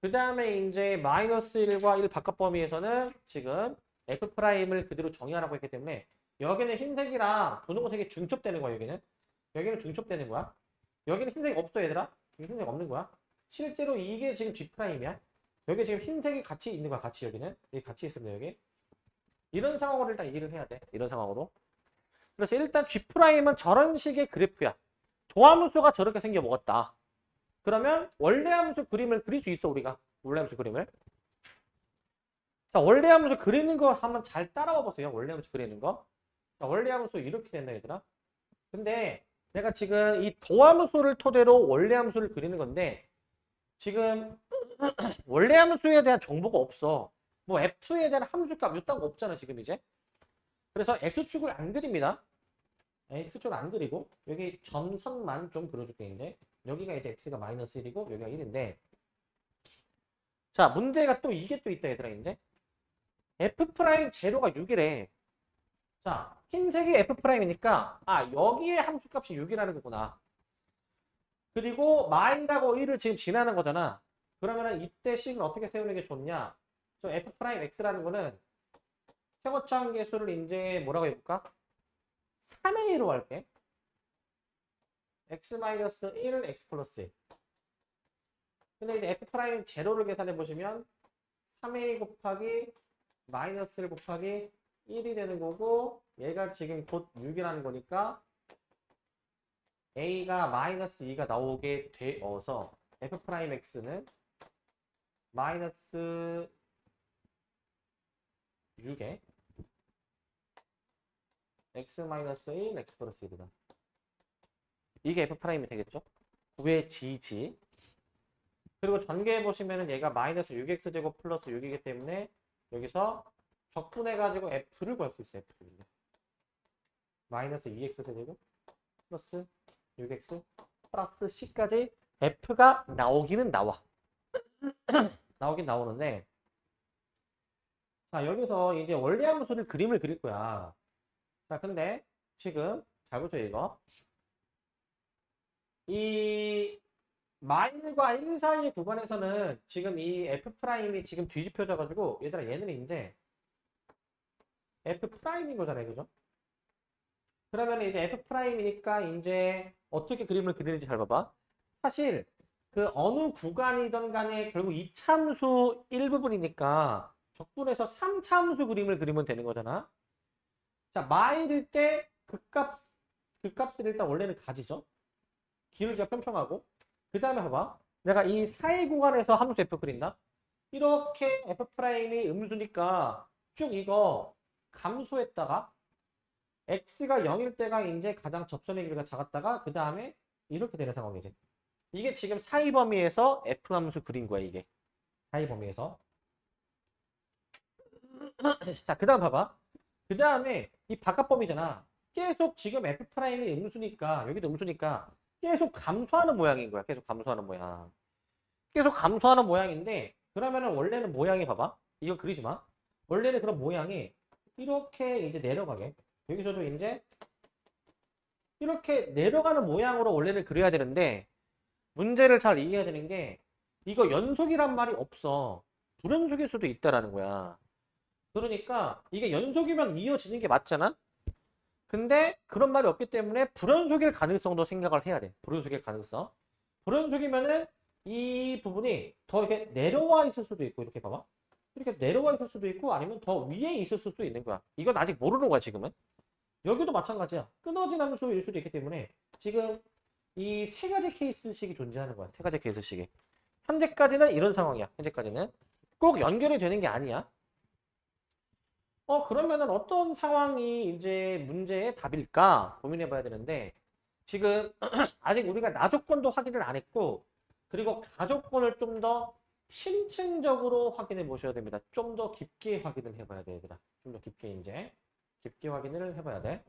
그 다음에 이제 마이너스 1과 1 바깥 범위에서는 지금 F'을 그대로 정의하라고 했기 때문에 여기는 흰색이랑 분홍색이 중첩되는 거야 여기는. 여기는 중첩되는 거야. 여기는 흰색이 없어 얘들아. 여기 흰색 없는 거야. 실제로 이게 지금 G'이야. 여기 지금 흰색이 같이 있는 거야. 같이 여기는. 여기 같이 있습니다 여기. 이런 상황으로 일단 이해를 해야 돼. 이런 상황으로. 그래서 일단 G'은 저런 식의 그래프야. 도함수가 저렇게 생겨 먹었다. 그러면 원래함수 그림을 그릴 수 있어 우리가. 원래함수 그림을. 자 원래함수 그리는 거 한번 잘 따라와 보세요. 원래함수 그리는 거. 자 원래함수 이렇게 된다 얘들아. 근데 내가 지금 이 도함수를 토대로 원래함수를 그리는 건데 지금 원래함수에 대한 정보가 없어. 뭐 F에 대한 함수값 이딴 거 없잖아 지금 이제. 그래서 X축을 안 그립니다. X축을 안 그리고 여기 점선만 좀 그려줄게 이제. 여기가 이제 X가 마이너스 1이고 여기가 1인데 자 문제가 또 이게 또 있다 얘들아 이제. F' 제로가 6이래. 자 흰색이 F'이니까 여기에 함수값이 6이라는 거구나. 그리고 마이너하고 1을 지금 지나는 거잖아. 그러면은 이때 식을 어떻게 세우는 게 좋냐? 저 F'X라는 거는 최고차원 계수를 이제 뭐라고 해볼까? 3의 1로 할게. X-1, X 플러스 1. 근데 이제 F' 제로를 계산해 보시면 3의 1 곱하기 마이너스 1 곱하기 1이 되는 거고 얘가 지금 곧 6이라는 거니까 a가 마이너스 2가 나오게 되어서 f'x는 마이너스 6에 x 마이너스 1, x 플러스 1이다. 이게 f'이 되겠죠? 구해지지. 그리고 전개해 보시면은 얘가 마이너스 6x제곱 플러스 6이기 때문에 여기서 적분해가지고 f를 구할 수 있어요. f를. 마이너스 2x제곱 플러스 6x 플러스 c까지 f가 나오기는 나와. 나오긴 나오는데, 자, 여기서 이제 원리함수를 그림을 그릴 거야. 자, 근데 지금 잘 보세요, 이거. 이 마일과 1 사이의 구간에서는 지금 이 f'이 지금 뒤집혀져가지고, 얘들아, 얘는 이제 f'인 거잖아요, 그죠? 그러면 이제 f'이니까 이제 어떻게 그림을 그리는지 잘 봐봐. 사실 그 어느 구간이든 간에 결국 이참수 일부분이니까 적분해서 3참수 그림을 그리면 되는 거잖아. 자, 마일일 때 그 값을 일단 원래는 가지죠. 기울기가 평평하고. 그 다음에 봐봐. 내가 이 사이 구간에서 함수 f 그린다. 이렇게 f'이 음수니까 쭉 이거 감소했다가 x가 0일 때가 이제 가장 접선의 길이가 작았다가 그 다음에 이렇게 되는 상황이지. 이게 지금 사이 범위에서 f 함수 그린 거야, 이게. 사이 범위에서. 자, 그 다음 봐봐. 그 다음에 이 바깥 범위잖아. 계속 지금 f'이 음수니까, 여기도 음수니까 계속 감소하는 모양인 거야. 계속 감소하는 모양. 계속 감소하는 모양인데, 그러면은 원래는 모양이 봐봐. 이거 그리지 마. 원래는 그런 모양이 이렇게 이제 내려가게. 여기서도 이제 이렇게 내려가는 모양으로 원래는 그려야 되는데, 문제를 잘 이해해야 되는 게, 이거 연속이란 말이 없어. 불연속일 수도 있다라는 거야. 그러니까 이게 연속이면 이어지는 게 맞잖아? 근데 그런 말이 없기 때문에 불연속일 가능성도 생각을 해야 돼. 불연속일 가능성. 불연속이면은 이 부분이 더 이렇게 내려와 있을 수도 있고, 이렇게 봐봐. 이렇게 내려와 있을 수도 있고, 아니면 더 위에 있을 수도 있는 거야. 이건 아직 모르는 거야, 지금은. 여기도 마찬가지야. 끊어진 함수일 수도 있기 때문에 지금 이 세 가지 케이스식이 존재하는 거야. 세 가지 케이스식이. 현재까지는 이런 상황이야. 현재까지는. 꼭 연결이 되는 게 아니야. 그러면은 어떤 상황이 이제 문제의 답일까 고민해 봐야 되는데, 지금 아직 우리가 나조건도 확인을 안 했고, 그리고 가조건을 좀 더 심층적으로 확인해 보셔야 됩니다. 좀 더 깊게 확인을 해 봐야 돼, 얘들아. 좀 더 깊게 이제. 깊게 확인을 해 봐야 돼.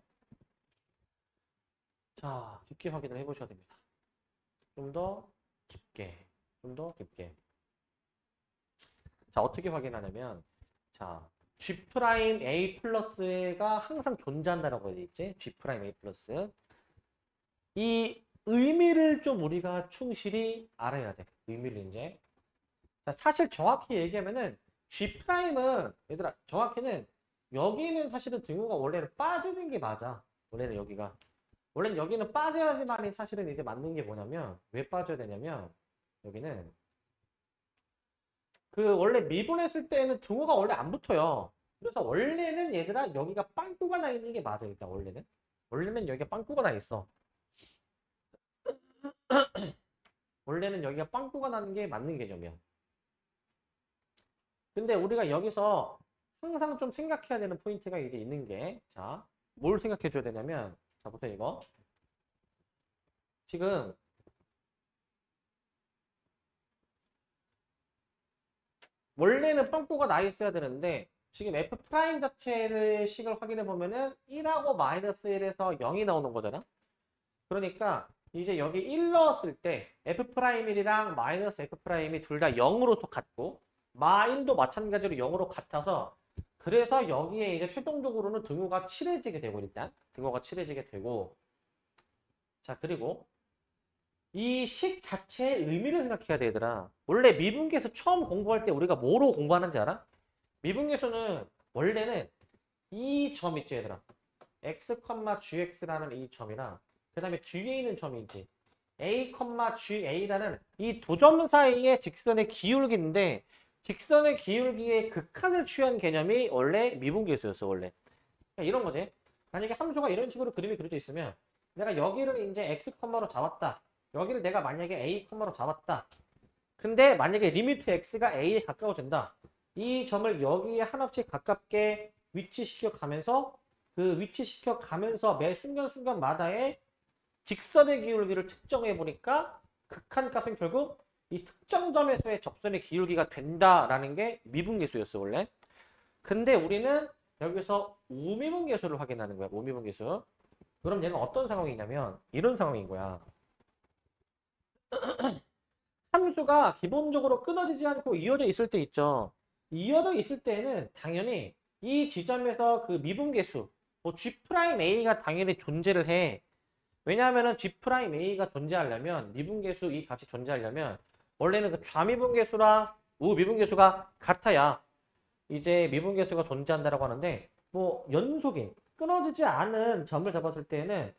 자, 깊게 확인을 해 보셔야 됩니다. 좀 더 깊게. 좀 더 깊게. 자, 어떻게 확인하냐면, 자, G'A 플러스가 항상 존재한다라고 되어 있지. G'A 플러스. 이 의미를 좀 우리가 충실히 알아야 돼. 의미를 이제. 자, 사실 정확히 얘기하면은 G'은 얘들아, 정확히는 여기는 사실은 등호가 원래는 빠지는 게 맞아. 원래는 여기가. 원래는 여기는 빠져야지만이 사실은 이제 맞는 게 뭐냐면, 왜 빠져야 되냐면, 여기는 그 원래 미분했을 때는 등호가 원래 안 붙어요. 그래서 원래는 얘들아 여기가 빵꾸가 나 있는 게 맞아. 일단 원래는. 원래는 여기가 빵꾸가 나 있어. 원래는 여기가 빵꾸가 나는 게 맞는 개념이야. 근데 우리가 여기서 항상 좀 생각해야 되는 포인트가 이제 있는 게, 자, 뭘 생각해 줘야 되냐면, 자, 보세요, 이거. 지금, 원래는 빵꾸가 나 있어야 되는데, 지금 f 프라임 자체를 식을 확인해 보면은 1하고 마이너스 1에서 0이 나오는 거잖아? 그러니까 이제 여기 1 넣었을 때 F'1이랑 마이너스 F'이 둘 다 0으로 같고 마1도 마찬가지로 0으로 같아서, 그래서 여기에 이제 최종적으로는 등호가 칠해지게 되고, 일단 등호가 칠해지게 되고, 자, 그리고 이 식 자체의 의미를 생각해야 되더라. 원래 미분계에서 처음 공부할 때 우리가 뭐로 공부하는지 알아? 미분계에서는 원래는 이 점 있지, 얘들아. x, gx라는 이 점이랑 그 다음에 뒤에 있는 점이 있지. a, ga라는 이 두 점 사이의 직선의 기울기인데, 직선의 기울기의 극한을 취한 개념이 원래 미분계수였어, 원래. 그러니까 이런 거지. 만약에 함수가 이런 식으로 그림이 그려져 있으면 내가 여기를 이제 x 컴마로 잡았다. 여기를 내가 만약에 a 컴마로 잡았다. 근데 만약에 리미트 x가 a에 가까워진다. 이 점을 여기에 한없이 가깝게 위치시켜 가면서 그 위치시켜 가면서 매 순간순간마다의 직선의 기울기를 측정해 보니까 극한값은 결국 이 특정 점에서의 접선의 기울기가 된다라는 게 미분계수였어 원래. 근데 우리는 여기서 우미분계수를 확인하는 거야. 우미분계수. 그럼 얘는 어떤 상황이냐면 이런 상황인 거야. 함수가 기본적으로 끊어지지 않고 이어져 있을 때 있죠. 이어져 있을 때는 당연히 이 지점에서 그 미분계수 뭐 G'A가 당연히 존재를 해. 왜냐하면은 G'A가 존재하려면 미분계수 이 값이 존재하려면 원래는 그 좌미분계수랑 우미분계수가 같아야 이제 미분계수가 존재한다라고 하는데 뭐 연속인 끊어지지 않은 점을 잡았을 때는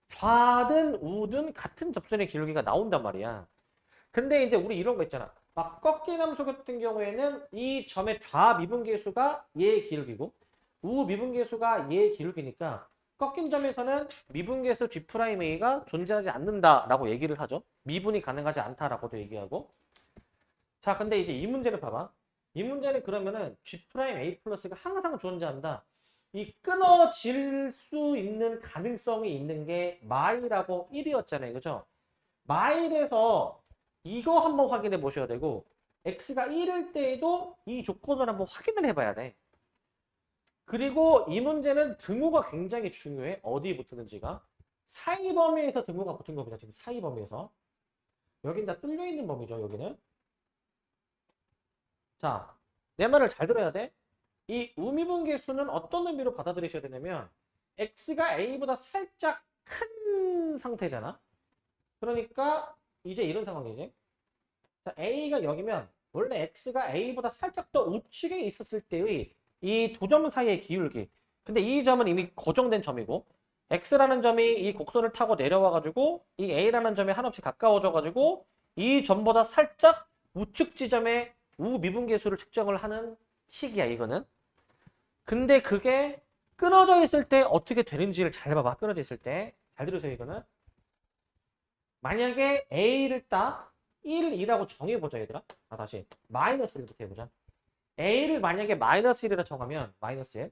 좌든 우든 같은 접선의 기울기가 나온단 말이야. 근데 이제 우리 이런 거 있잖아. 막 꺾인 함수 같은 경우에는 이 점의 좌미분계수가 얘의 기울기고 우미분계수가 얘의 기울기니까 꺾인 점에서는 미분계수 G'A가 존재하지 않는다라고 얘기를 하죠. 미분이 가능하지 않다라고도 얘기하고. 자, 근데 이제 이 문제를 봐봐. 이 문제는 그러면은 G'A 플러스가 항상 존재한다. 이 끊어질 수 있는 가능성이 있는 게 마일하고 1이었잖아요. 그죠? 마일에서 이거 한번 확인해 보셔야 되고 x가 1일 때에도 이 조건을 한번 확인을 해봐야 돼. 그리고 이 문제는 등호가 굉장히 중요해. 어디에 붙는지가. 사이 범위에서 등호가 붙은 겁니다. 지금 사이 범위에서. 여긴 다 뚫려 있는 범위죠. 여기는. 자, 내 말을 잘 들어야 돼. 이 우미분계수는 어떤 의미로 받아들이셔야 되냐면 x가 a보다 살짝 큰 상태잖아. 그러니까 이제 이런 상황이지. 자, a가 여기면 원래 x가 a보다 살짝 더 우측에 있었을 때의 이 두 점 사이의 기울기. 근데 이 점은 이미 고정된 점이고 x라는 점이 이 곡선을 타고 내려와가지고 이 a라는 점에 한없이 가까워져가지고 이 점보다 살짝 우측 지점의 우미분계수를 측정을 하는 식이야 이거는. 근데 그게 끊어져 있을 때 어떻게 되는지를 잘 봐봐. 끊어져 있을 때. 잘 들으세요 이거는. 만약에 a를 딱 1, 2라고 정해보자 얘들아. 아 다시 마이너스 1부터 해보자. a를 만약에 마이너스 1이라 정하면 마이너스 1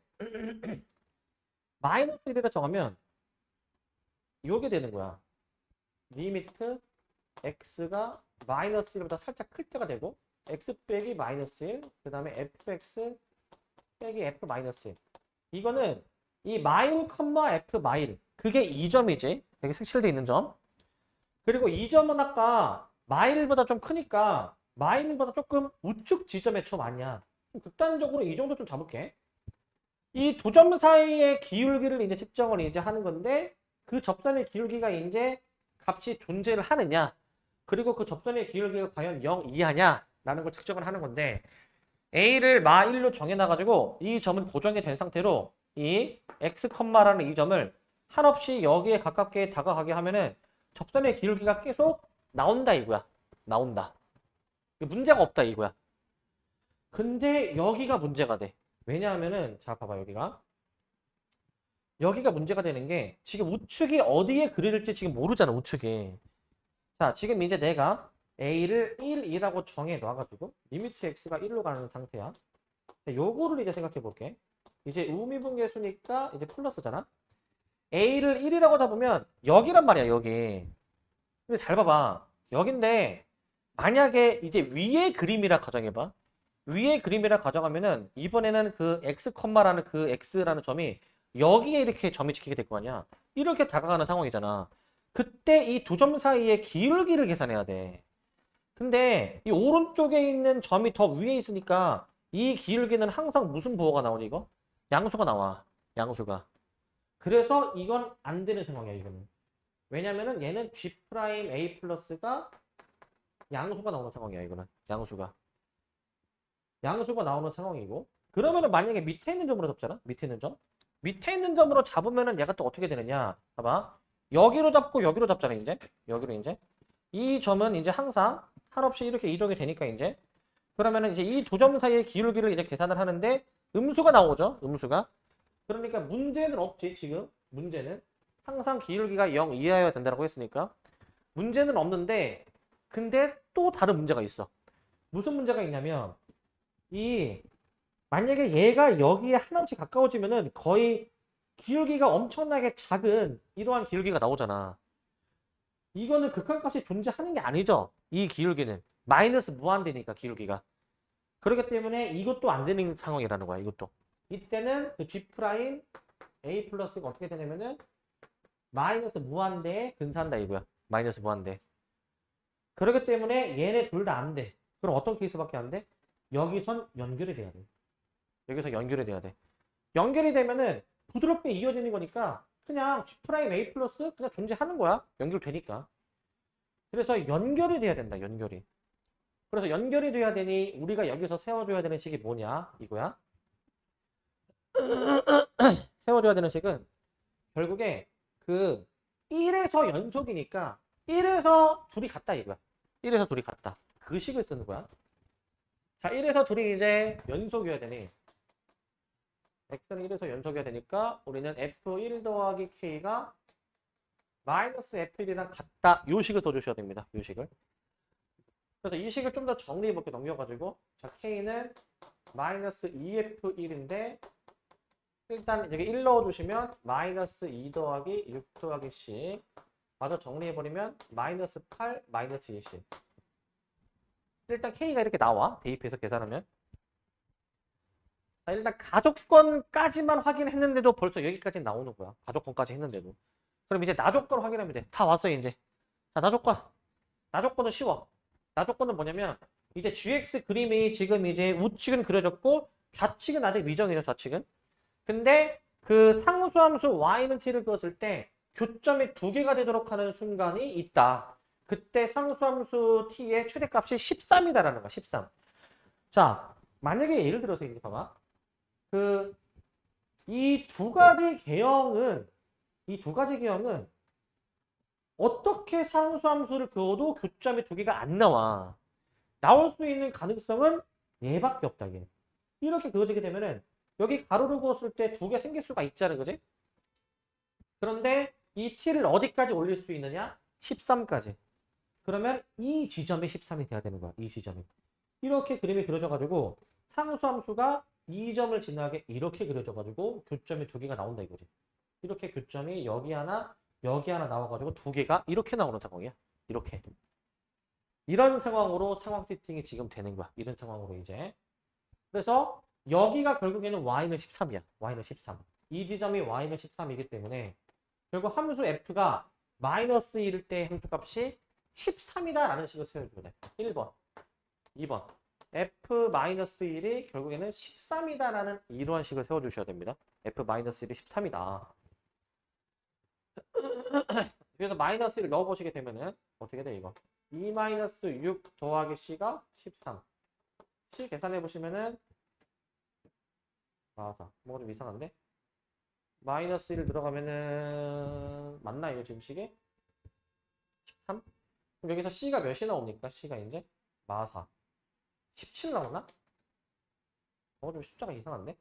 마이너스 1이라 정하면 요게 되는 거야. 리미트 x가 마이너스 1보다 살짝 클 때가 되고 x 빼기 마이너스 1 그 다음에 fx 빼기 f 마이너스 1 이거는 이 마일 컴마 f 마일 그게 이 점이지. 여기 색칠되어 있는 점. 그리고 이 점은 아까 마일보다 좀 크니까 마일보다 조금 우측 지점의 점 아니야. 극단적으로 이 정도 좀 잡을게. 이 두 점 사이의 기울기를 이제 측정을 이제 하는 건데 그 접선의 기울기가 이제 값이 존재를 하느냐 그리고 그 접선의 기울기가 과연 0 이하냐 라는 걸 측정을 하는 건데 a를 마1로 정해놔가지고 이 점은 고정이 된 상태로 이 x, 라는 이 점을 한없이 여기에 가깝게 다가가게 하면은 접선의 기울기가 계속 나온다 이거야. 나온다. 문제가 없다 이거야. 근데 여기가 문제가 돼. 왜냐하면은 자 봐봐 여기가 문제가 되는 게 지금 우측이 어디에 그려질지 지금 모르잖아 우측이. 자 지금 이제 내가 a를 1, 2라고 정해 놔가지고 리미트 x가 1로 가는 상태야. 요거를 이제 생각해 볼게. 이제 우미분계수니까 이제 플러스잖아. a를 1이라고 잡으면 여기란 말이야 여기. 근데 잘 봐봐. 여긴데 만약에 이제 위의 그림이라 가정해봐. 위의 그림이라 가정하면은 이번에는 그 x, 라는 그 x라는 점이 여기에 이렇게 점이 찍히게 될 거 아니야. 이렇게 다가가는 상황이잖아. 그때 이 두 점 사이의 기울기를 계산해야 돼. 근데 이 오른쪽에 있는 점이 더 위에 있으니까 이 기울기는 항상 무슨 부호가 나오니 이거? 양수가 나와. 양수가. 그래서 이건 안 되는 상황이야 이거는. 왜냐면은 얘는 G'A 플러스가 양수가 나오는 상황이야 이거는. 양수가 나오는 상황이고 그러면은 만약에 밑에 있는 점으로 잡잖아. 밑에 있는 점. 밑에 있는 점으로 잡으면은 얘가 또 어떻게 되느냐. 봐봐. 여기로 잡고 여기로 잡잖아 이제. 여기로 이제. 이 점은 이제 항상 한없이 이렇게 이동이 되니까 이제 그러면은 이제 이 두 점 사이의 기울기를 이제 계산을 하는데 음수가 나오죠. 음수가. 그러니까 문제는 없지 지금. 문제는. 항상 기울기가 0 이하여야 된다고 했으니까 문제는 없는데 근데 또 다른 문제가 있어. 무슨 문제가 있냐면 이 만약에 얘가 여기에 하나씩 가까워지면은 거의 기울기가 엄청나게 작은 이러한 기울기가 나오잖아. 이거는 극한값이 존재하는 게 아니죠. 이 기울기는 마이너스 무한대니까 기울기가. 그렇기 때문에 이것도 안 되는 상황이라는 거야. 이것도. 이때는 그 G 프라임 A 플러스가 어떻게 되냐면은 마이너스 무한대에 근사한다 이거야. 마이너스 무한대. 그렇기 때문에 얘네 둘 다 안 돼. 그럼 어떤 케이스밖에 안 돼? 여기선 연결이 돼야 돼. 여기서 연결이 돼야 돼. 연결이 되면은 부드럽게 이어지는 거니까 그냥 G 프라임 A 플러스 그냥 존재하는 거야. 연결되니까. 그래서 연결이 돼야 된다. 연결이. 그래서 연결이 돼야 되니 우리가 여기서 세워줘야 되는 식이 뭐냐? 이거야. 세워줘야 되는 식은 결국에 그 1에서 연속이니까 1에서 둘이 같다 이거야. 1에서 둘이 같다. 그 식을 쓰는 거야. 자, 1에서 둘이 이제 연속이어야 되니 x는 1에서 연속이어야 되니까 우리는 f1 더하기 k가 마이너스 f1이랑 같다. 요 식을 써주셔야 됩니다. 요 식을. 그래서 이 식을 좀 더 정리해볼게 넘겨가지고 자 k는 마이너스 2f1인데 일단 여기 1 넣어주시면 마이너스 2 더하기 6 더하기 c 마저 정리해버리면 마이너스 8 마이너스 20 일단 k가 이렇게 나와 대입해서 계산하면 자, 일단 가족권까지만 확인했는데도 벌써 여기까지 나오는 거야. 가족권까지 했는데도. 그럼 이제 나조건 확인하면 돼. 다 왔어요 이제. 자 나조건. 나조건은 쉬워. 나조건은 뭐냐면 이제 gx 그림이 지금 이제 우측은 그려졌고 좌측은 아직 미정이죠. 좌측은. 근데 그 상수함수 y는 t를 그었을 때 교점이 두 개가 되도록 하는 순간이 있다. 그때 상수함수 t의 최대값이 13이다라는 거야. 13. 자 만약에 예를 들어서 이제 봐봐. 그 이 두 가지 개형은 어떻게 상수함수를 그어도 교점이 두 개가 안 나와. 나올 수 있는 가능성은 얘밖에 없다. 얘. 이렇게 그어지게 되면은 여기 가로로 그었을 때 두 개 생길 수가 있잖아. 그지? 그런데 이 t를 어디까지 올릴 수 있느냐? 13까지. 그러면 이 지점이 13이 돼야 되는 거야. 이 지점이. 이렇게 그림이 그려져가지고 상수함수가 이 점을 지나게 이렇게 그려져가지고 교점이 두 개가 나온다 이거지. 이렇게 교점이 여기 하나 나와가지고 두 개가 이렇게 나오는 상황이야. 이렇게. 이런 상황으로 상황 세팅이 지금 되는 거야. 이런 상황으로 이제. 그래서 여기가 결국에는 y는 13이야. y는 13. 이 지점이 y는 13이기 때문에 결국 함수 f가 마이너스 1일 때 함수값이 13이다라는 식을 세워줘야 돼. 1번, 2번. f-1이 결국에는 13이다라는 이러한 식을 세워주셔야 됩니다. f-1이 13이다. 그래서 마이너스 1을 넣어보시게 되면은 어떻게 돼 이거? 2-6 더하기 c가 13. c 계산해보시면은 맞아. 뭐가 좀 이상한데? 마이너스 1 들어가면은 맞나 이거 지금 식이? 13? 그럼 여기서 c가 몇이 나옵니까? c가 이제 마사 17 나오나? 좀 숫자가 이상한데?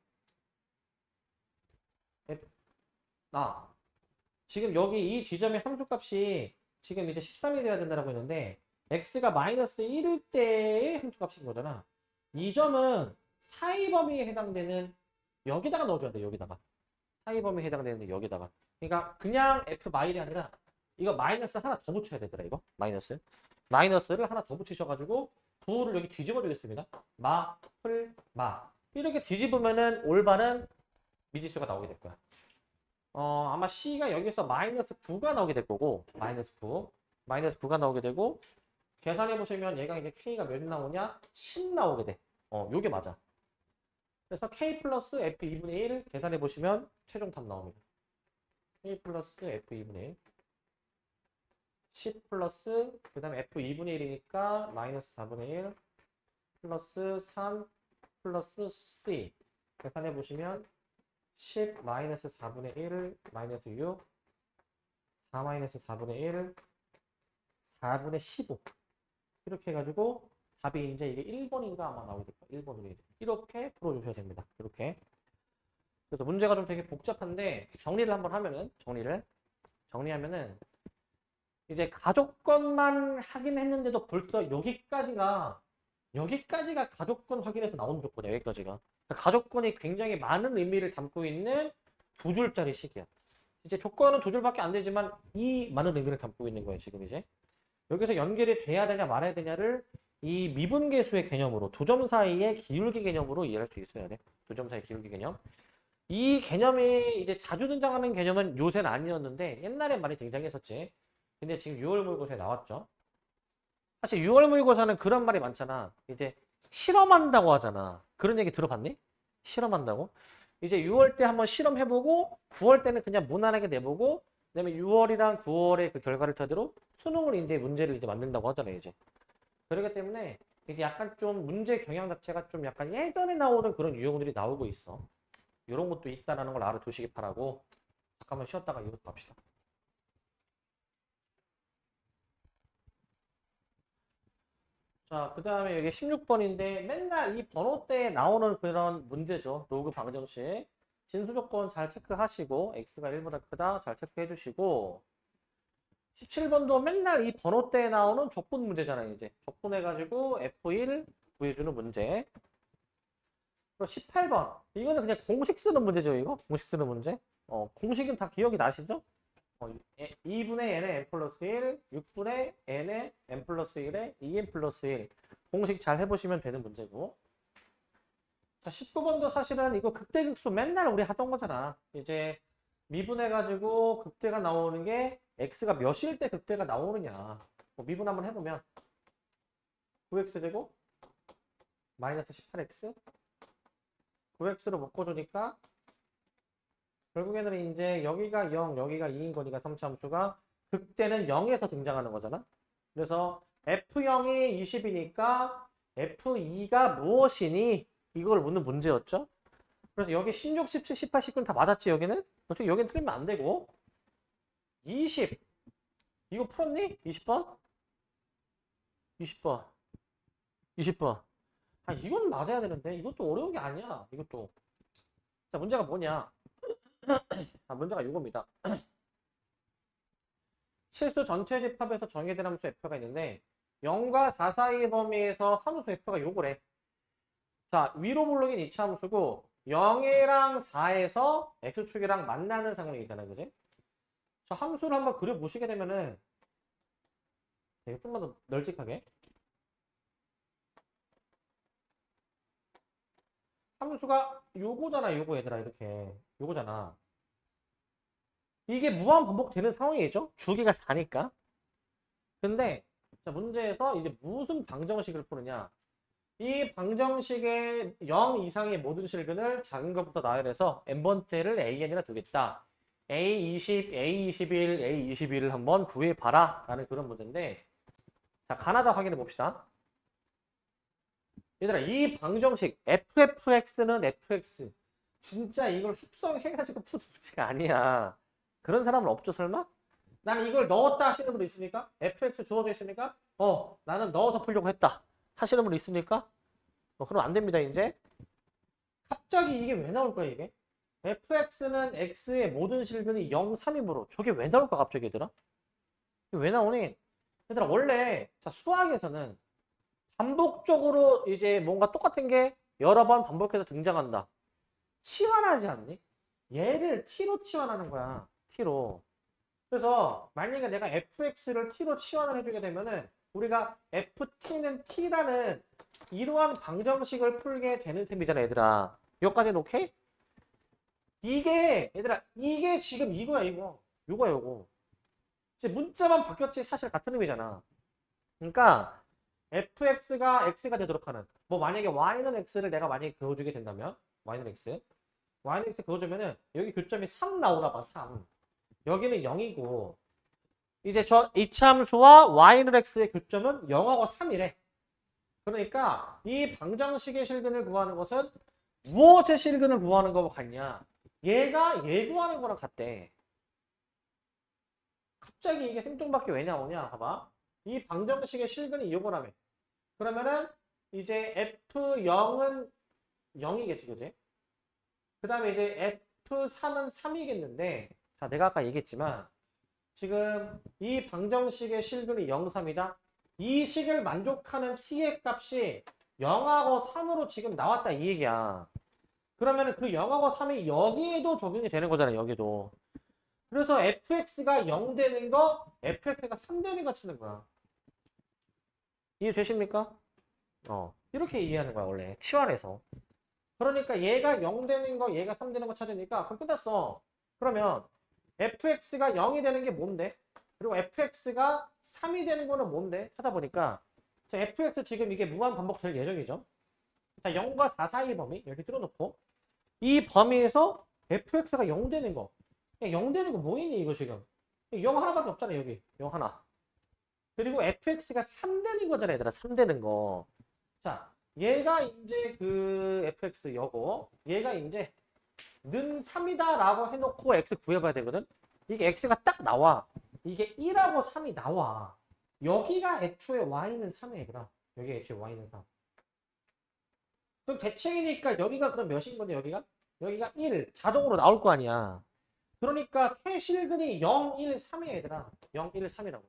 지금 여기 이 지점의 함수값이 지금 이제 13이 돼야 된다고 했는데 x가 마이너스 1일 때의 함수값인 거잖아. 이 점은 사이 범위에 해당되는 여기다가 넣어줘야 돼. 여기다가. 사이 범위에 해당되는 여기다가. 그러니까 그냥 f 마일이 아니라 이거 마이너스 하나 더 붙여야 되더라. 이거 마이너스. 마이너스를 하나 더 붙이셔가지고 부호를 여기 뒤집어 주겠습니다. 마, 풀, 마. 이렇게 뒤집으면은 올바른 미지수가 나오게 될 거야. 아마 C가 여기서 마이너스 9가 나오게 될 거고, 마이너스 9. 마이너스 9가 나오게 되고, 계산해보시면 얘가 이제 K가 몇 나오냐? 10 나오게 돼. 요게 맞아. 그래서 K 플러스 F 2분의 1 계산해보시면 최종 답 나옵니다. K 플러스 F 2분의 1. 10 플러스, 그 다음에 F 2분의 1이니까 마이너스 4분의 1 플러스 3 플러스 C. 계산해보시면 10 마이너스 4분의 1 마이너스 6 4 마이너스 4분의 1 4분의 15 이렇게 해가지고 답이 이제 이게 1번인가 아마 나오게 될 거예요. 1번으로 이렇게 풀어주셔야 됩니다. 이렇게. 그래서 문제가 좀 되게 복잡한데 정리를 한번 하면은 정리를 정리하면은 이제 가족권만 확인했는데도 벌써 여기까지가 가족권 확인해서 나오는 조건이야. 여기까지가. 그러니까 가족권이 굉장히 많은 의미를 담고 있는 두 줄짜리 식이야. 이제 조건은 두 줄밖에 안 되지만 이 많은 의미를 담고 있는 거예요. 지금 이제 여기서 연결이 돼야 되냐 말아야 되냐를 이 미분계수의 개념으로 두 점 사이의 기울기 개념으로 이해할 수 있어야 돼. 두 점 사이의 기울기 개념. 이 개념이 이제 자주 등장하는 개념은 요새는 아니었는데 옛날에 많이 등장했었지. 근데 지금 6월 모의고사에 나왔죠. 사실 6월 모의고사는 그런 말이 많잖아. 이제 실험한다고 하잖아. 그런 얘기 들어봤니? 실험한다고? 이제 6월 때 한번 실험해보고 9월 때는 그냥 무난하게 내보고 그다음에 6월이랑 9월의 그 결과를 토대로 수능을 이제 문제를 이제 만든다고 하잖아요. 이제 그렇기 때문에 이제 약간 좀 문제 경향 자체가 좀 약간 예전에 나오는 그런 유형들이 나오고 있어. 이런 것도 있다라는 걸 알아두시기 바라고. 잠깐만 쉬었다가 이것도 갑시다. 자, 그 다음에 여기 16번인데 맨날 이 번호대에 나오는 그런 문제죠. 로그 방정식. 진수 조건 잘 체크하시고 x가 1보다 크다 잘 체크해 주시고 17번도 맨날 이 번호대에 나오는 적분 문제잖아요. 이제 적분해가지고 F1 구해주는 문제. 그리고 18번 이거는 그냥 공식 쓰는 문제죠. 이거 공식 쓰는 문제. 공식은 다 기억이 나시죠? 2분의 n의 n 플러스 1, 6분의 n의 n 플러스 1에 2n 플러스 1. 공식 잘 해보시면 되는 문제고. 자, 19번도 사실은 이거 극대극소 맨날 우리 하던 거잖아. 이제 미분해가지고 극대가 나오는 게 x가 몇일 때 극대가 나오느냐. 미분 한번 해보면 9x제곱 마이너스 18x 9x로 묶어주니까 결국에는 이제 여기가 0, 여기가 2인 거니까 삼차함수가 극대는 0에서 등장하는 거잖아. 그래서 F0이 20이니까 F2가 무엇이니? 이걸 묻는 문제였죠. 그래서 여기 16, 17, 18, 19는 다 맞았지 여기는? 어차피 여기는 틀리면 안 되고 20 이거 풀었니? 20번? 20번 20번 아 이건 맞아야 되는데 이것도 어려운 게 아니야 이것도. 자 문제가 뭐냐. 문제가 이겁니다. 실수 전체 집합에서 정의된 함수 f가 있는데 0과 4 사이의 범위에서 함수 f가 요거래. 자 위로 블록인 이차 함수고 0이랑 4에서 x축이랑 만나는 상황이잖아. 그지? 자 함수를 한번 그려보시게 되면은 좀만 더 널찍하게 함수가 요거잖아. 요거 얘들아 이렇게 요거잖아. 이게 무한 반복되는 상황이죠. 주기가 4니까. 근데 자, 문제에서 이제 무슨 방정식을 푸느냐. 이 방정식의 0 이상의 모든 실근을 작은 것부터 나열해서 n번째를 an이라 두겠다. A20, A21, A21을 한번 구해봐라 라는 그런 문제인데 자 가나다 확인해 봅시다. 얘들아 이 방정식 FFX는 FX 진짜 이걸 합성해가지고 푸는 문제가 아니야. 그런 사람은 없죠 설마? 나는 이걸 넣었다 하시는 분 있습니까? FX 주어져 있으니까 나는 넣어서 풀려고 했다 하시는 분 있습니까? 그럼 안 됩니다 이제. 갑자기 이게 왜 나올까 이게? FX는 X의 모든 실근이 0, 3이므로 저게 왜 나올까 갑자기 얘들아? 왜 나오니? 얘들아 원래 자 수학에서는 반복적으로 이제 뭔가 똑같은 게 여러 번 반복해서 등장한다. 치환하지 않니? 얘를 t로 치환하는 거야. t로. 그래서 만약에 내가 fx를 t로 치환을 해주게 되면은 우리가 ft는 t라는 이러한 방정식을 풀게 되는 셈이잖아 얘들아. 여기까지는 오케이? 이게 얘들아 이게 지금 이거야 이거. 요거야 요거. 이제 문자만 바뀌었지 사실 같은 의미잖아. 그러니까 fx가 x가 되도록 하는 뭐 만약에 y는 x를 내가 만약에 그어주게 된다면 y는 x 그어주면은 여기 교점이 3 나오나 봐 3. 여기는 0이고 이제 저 이차함수와 y는 x의 교점은 0하고 3이래. 그러니까 이 방정식의 실근을 구하는 것은 무엇의 실근을 구하는 거와 같냐? 얘가 얘 구하는 거랑 같대. 갑자기 이게 생뚱밖에 왜 나오냐? 봐봐. 이 방정식의 실근이 이거라며. 그러면은 이제 F0은 0이겠지, 그지? 그 다음에 이제 F3은 3이겠는데, 자, 내가 아까 얘기했지만, 지금 이 방정식의 실근이 0, 3이다. 이 식을 만족하는 t의 값이 0하고 3으로 지금 나왔다 이 얘기야. 그러면 그 0하고 3이 여기에도 적용이 되는 거잖아, 여기도. 그래서 fx가 0 되는 거, fx가 3 되는 거 치는 거야. 이해되십니까? 이렇게 이해하는 거야, 원래. 치환해서. 그러니까 얘가 0 되는 거, 얘가 3 되는 거 찾으니까 그럼 끝났어. 그러면 fx가 0이 되는 게 뭔데? 그리고 fx가 3이 되는 거는 뭔데? 찾아보니까 자, fx 지금 이게 무한 반복될 예정이죠. 자, 0과 4 사이 범위 이렇게 뚫어놓고 이 범위에서 fx가 0 되는 거. 0 되는 거 뭐이니 이거 지금? 0 하나밖에 없잖아 여기. 0 하나. 그리고 fx가 3 되는 거잖아 얘들아. 3 되는 거. 자, 얘가 이제 그 fx 여고 얘가 이제 는 3이다 라고 해놓고 x 구해봐야 되거든. 이게 x가 딱 나와. 이게 1하고 3이 나와. 여기가 애초에 y는 3이야 얘들아. 여기 애초에 y는 3. 그럼 대칭이니까 여기가 그럼 몇인 건데 여기가? 여기가 1 자동으로 나올 거 아니야. 그러니까 세실근이 0, 1, 3이야 얘들아. 0, 1, 3이라고.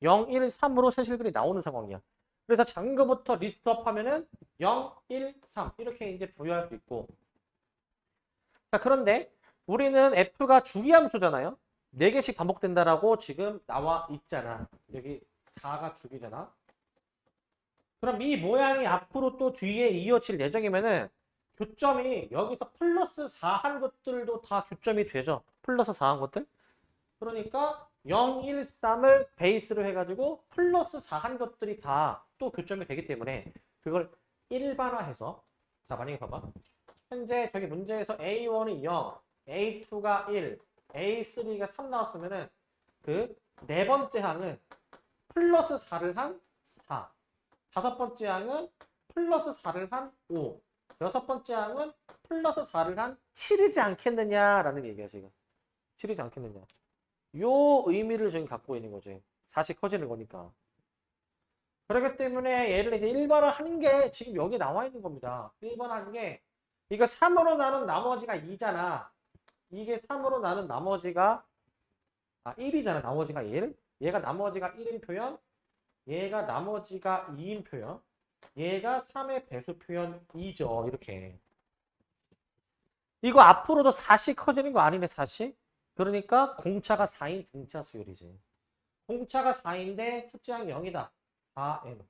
0, 1, 3으로 세실근이 나오는 상황이야. 그래서 작은 거부터 리스트업 하면은 0, 1, 3 이렇게 이제 부여할 수 있고. 자, 그런데 우리는 f가 주기함수잖아요. 4개씩 반복된다라고 지금 나와 있잖아. 여기 4가 주기잖아. 그럼 이 모양이 앞으로 또 뒤에 이어질 예정이면은 교점이 여기서 플러스 4 한 것들도 다 교점이 되죠. 플러스 4 한 것들. 그러니까 0, 1, 3을 베이스로 해가지고 플러스 4 한 것들이 다 또 교점이 되기 때문에 그걸 일반화해서 자 만약에 봐봐. 현재 저기 문제에서 A1이 0, A2가 1, A3가 3 나왔으면은 그 네 번째 항은 플러스 4를 한 4, 다섯 번째 항은 플러스 4를 한 5, 여섯 번째 항은 플러스 4를 한 7이지 않겠느냐라는 얘기야 지금. 7이지 않겠느냐. 요 의미를 지금 갖고 있는 거지. 4씩 커지는 거니까. 그렇기 때문에 얘를 이제 일반화 하는 게 지금 여기 나와 있는 겁니다. 일반화 하는 게 이거 3으로 나눈 나머지가 2잖아. 이게 3으로 나눈 나머지가 1이잖아. 나머지가 1. 얘가 나머지가 1인 표현. 얘가 나머지가 2인 표현. 얘가 3의 배수 표현 2죠. 이렇게. 이거 앞으로도 4씩 커지는 거 아니네. 4씩. 그러니까 공차가 4인 등차 수열이지. 공차가 4인데 첫째 항이 0이다. 4n.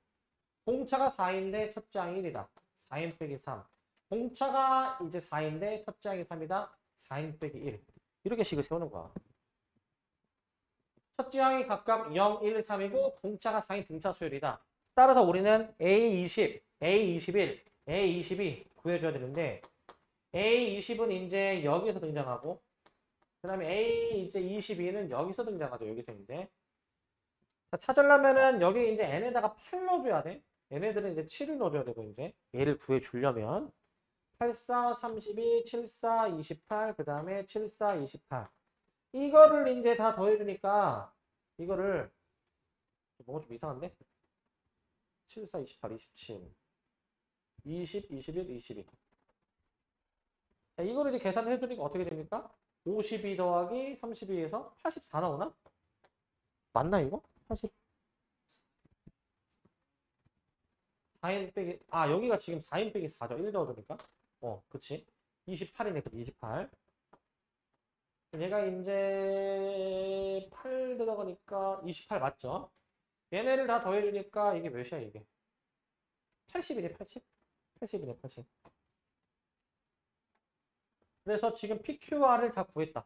공차가 4인데 첫째 항이 1이다. 4n 빼기 3. 공차가 이제 4인데 첫째 항이 3이다. 4n 빼기 1. 이렇게 식을 세우는 거야. 첫째 항이 각각 0, 1, 3이고 공차가 4인 등차 수열이다. 따라서 우리는 A20, A21, A22 구해줘야 되는데 A20은 이제 여기서 등장하고 그 다음에 A22는 여기서 등장하죠. 여기서 이제 찾으려면은 여기 이제 n에다가 8 넣어줘야 돼. 얘네들은 이제 7을 넣어줘야 되고 이제 얘를 구해주려면 84, 32, 74, 28, 그 다음에 74, 28 이거를 이제 다 더해주니까 이거를 뭔가 좀 이상한데? 74, 28, 27 20, 21, 22 자, 이거를 이제 계산을 해주니까 어떻게 됩니까? 52 더하기 32에서 84 나오나? 맞나 이거? 80 4인 빼기 여기가 지금 4인 빼기 4죠. 1 넣어주니까 그치 28이네. 28 얘가 이제 8 들어가니까 28 맞죠? 얘네를 다 더해주니까 이게 몇이야 이게 80이네. 80 80이네. 80 그래서 지금 PQR을 다 구했다.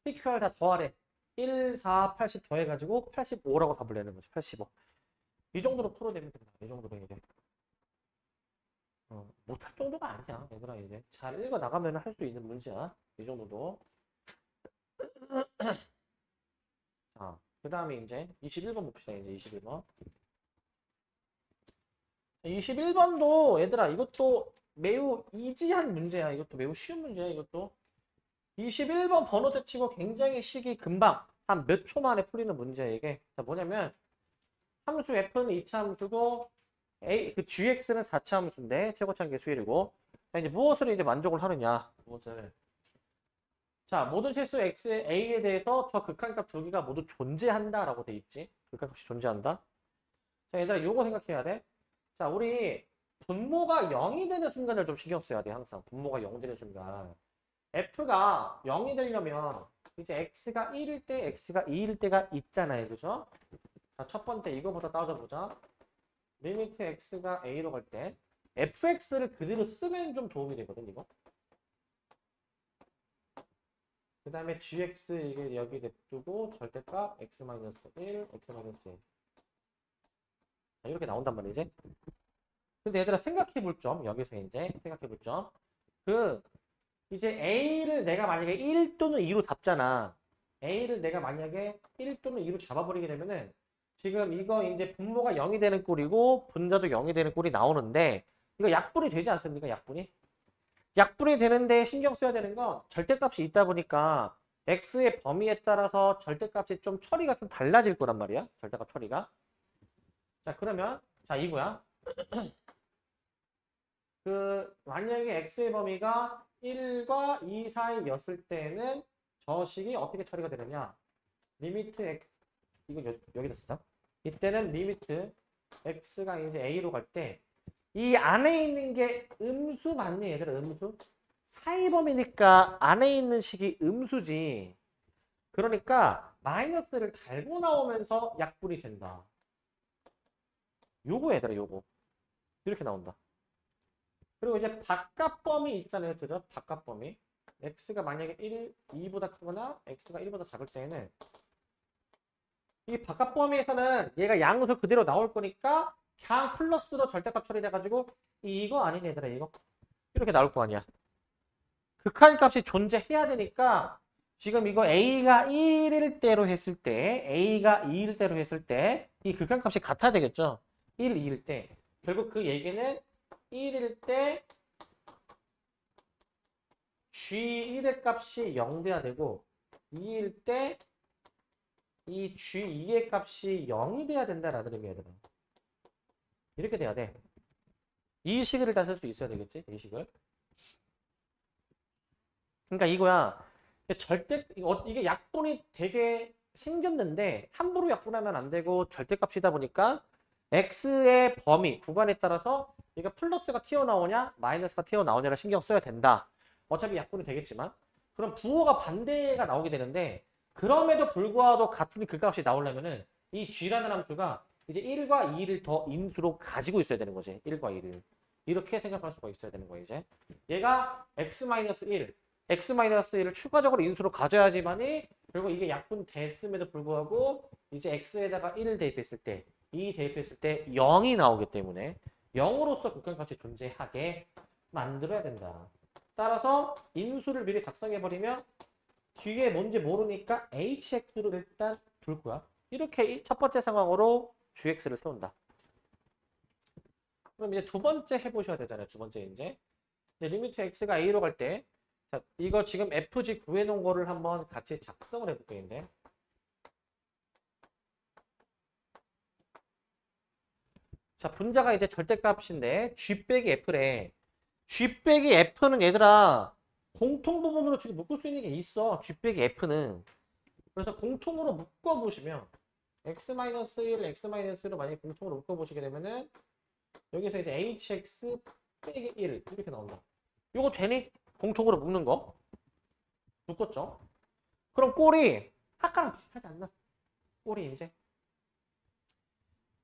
PQR 다 더하래. 1, 4, 80 더해가지고 85라고 답을 내는 거죠. 85. 이 정도로 풀어내면 된다. 이 정도로 이제. 못할 정도가 아니야. 얘들아 이제. 잘 읽어 나가면 할 수 있는 문제야. 이 정도도. 자, 그 다음에 이제 21번 봅시다. 이제 21번. 21번도 얘들아 이것도 매우 이지한 문제야. 이것도 매우 쉬운 문제야. 이것도. 21번 번호 대치고 굉장히 식이 금방 한 몇 초 만에 풀리는 문제야 이게. 자, 뭐냐면 함수 f는 2차 함수고 그 gx는 4차 함수인데 최고차항 계수 1이고 자, 이제 무엇을 이제 만족을 하느냐 무엇을 자, 모든 실수 x, a에 대해서 저 극한값 두 개가 모두 존재한다라고 돼 있지. 극한값이 존재한다. 자, 얘들아, 요거 생각해야 돼. 자, 우리 분모가 0이 되는 순간을 좀 신경 써야 돼, 항상. 분모가 0 되는 순간. f가 0이 되려면 이제 x가 1일 때, x가 2일 때가 있잖아요. 그죠? 자, 첫 번째 이거부터 따져보자. 리미트 x가 a로 갈 때 fx를 그대로 쓰면 좀 도움이 되거든, 이거. 그 다음에 gx 이게 여기 냅두고 절대값 x-1, x-1. 자, 이렇게 나온단 말이지. 근데 얘들아 생각해 볼 점, 여기서 이제 생각해 볼 점. 그 이제 a를 내가 만약에 1 또는 2로 잡잖아. a를 내가 만약에 1 또는 2로 잡아버리게 되면은 지금 이거 이제 분모가 0이 되는 꼴이고 분자도 0이 되는 꼴이 나오는데 이거 약분이 되지 않습니까? 약분이? 약분이 되는데 신경 써야 되는 건 절대값이 있다 보니까 x의 범위에 따라서 절대값이 좀 처리가 좀 달라질 거란 말이야. 절대값 처리가. 자, 그러면 자, 이거야. 그 만약에 x의 범위가 1과 2 사이였을 때는 저 식이 어떻게 처리가 되느냐? 리미트 x 이거 여기다 쓰자. 이때는 리미트 x가 이제 a로 갈 때 이 안에 있는 게 음수 맞니 얘들아? 음수? 사이 범위니까 안에 있는 식이 음수지. 그러니까 마이너스를 달고 나오면서 약분이 된다. 요거 얘들아, 요거. 이렇게 나온다. 그리고 이제 바깥 범위 있잖아요. 그죠? 바깥 범위. x가 만약에 1, 2보다 크거나 x가 1보다 작을 때에는 이 바깥 범위에서는 얘가 양수 그대로 나올 거니까 그냥 플러스로 절대값 처리돼가지고 이거 아니네 얘들아, 이거. 이렇게 나올 거 아니야. 극한값이 존재해야 되니까 지금 이거 a가 1일 때로 했을 때 a가 2일 때로 했을 때 이 극한값이 같아야 되겠죠. 1, 2일 때. 결국 그 얘기는 1일 때 G1의 값이 0 돼야 되고 2일 때 이 G2의 값이 0이 돼야 된다라는 의미야. 이렇게 돼야 돼. 이 식을 다 쓸 수 있어야 되겠지? 이 식을. 그러니까 이거야. 절대 이게 약분이 되게 생겼는데 함부로 약분하면 안 되고 절대값이다 보니까 x의 범위 구간에 따라서 이게 플러스가 튀어나오냐 마이너스가 튀어나오냐를 신경 써야 된다. 어차피 약분이 되겠지만 그럼 부호가 반대가 나오게 되는데 그럼에도 불구하고 같은 극값이 나오려면은 이 g라는 함수가 이제 1과 2를 더 인수로 가지고 있어야 되는 거지. 1과 2를. 이렇게 생각할 수가 있어야 되는 거예요, 이제. 얘가 x-1 x-1을 추가적으로 인수로 가져야지만이 결국 이게 약분됐음에도 불구하고 이제 x에다가 1을 대입했을 때 2 대입했을 때 0이 나오기 때문에 0으로서 극한값이 존재하게 만들어야 된다. 따라서 인수를 미리 작성해버리면 뒤에 뭔지 모르니까 hx를 일단 둘 거야. 이렇게 첫 번째 상황으로 gx를 세운다. 그럼 이제 두 번째 해보셔야 되잖아요. 두 번째 이제 리미트 x가 a로 갈 때 자, 이거 지금 fg 구해놓은 거를 한번 같이 작성을 해볼게요. 이제. 자, 분자가 이제 절대값인데 g 빼기 f래. g 빼기 f는 얘들아 공통 부분으로 지금 묶을 수 있는 게 있어. g 빼기 f는. 그래서 공통으로 묶어보시면 x-1, x-1로 만약에 공통으로 묶어보시게 되면은 여기서 이제 hx 빼기 1 이렇게 나온다. 이거 되니? 공통으로 묶는 거? 묶었죠? 그럼 꼴이 아까랑 비슷하지 않나? 꼴이 이제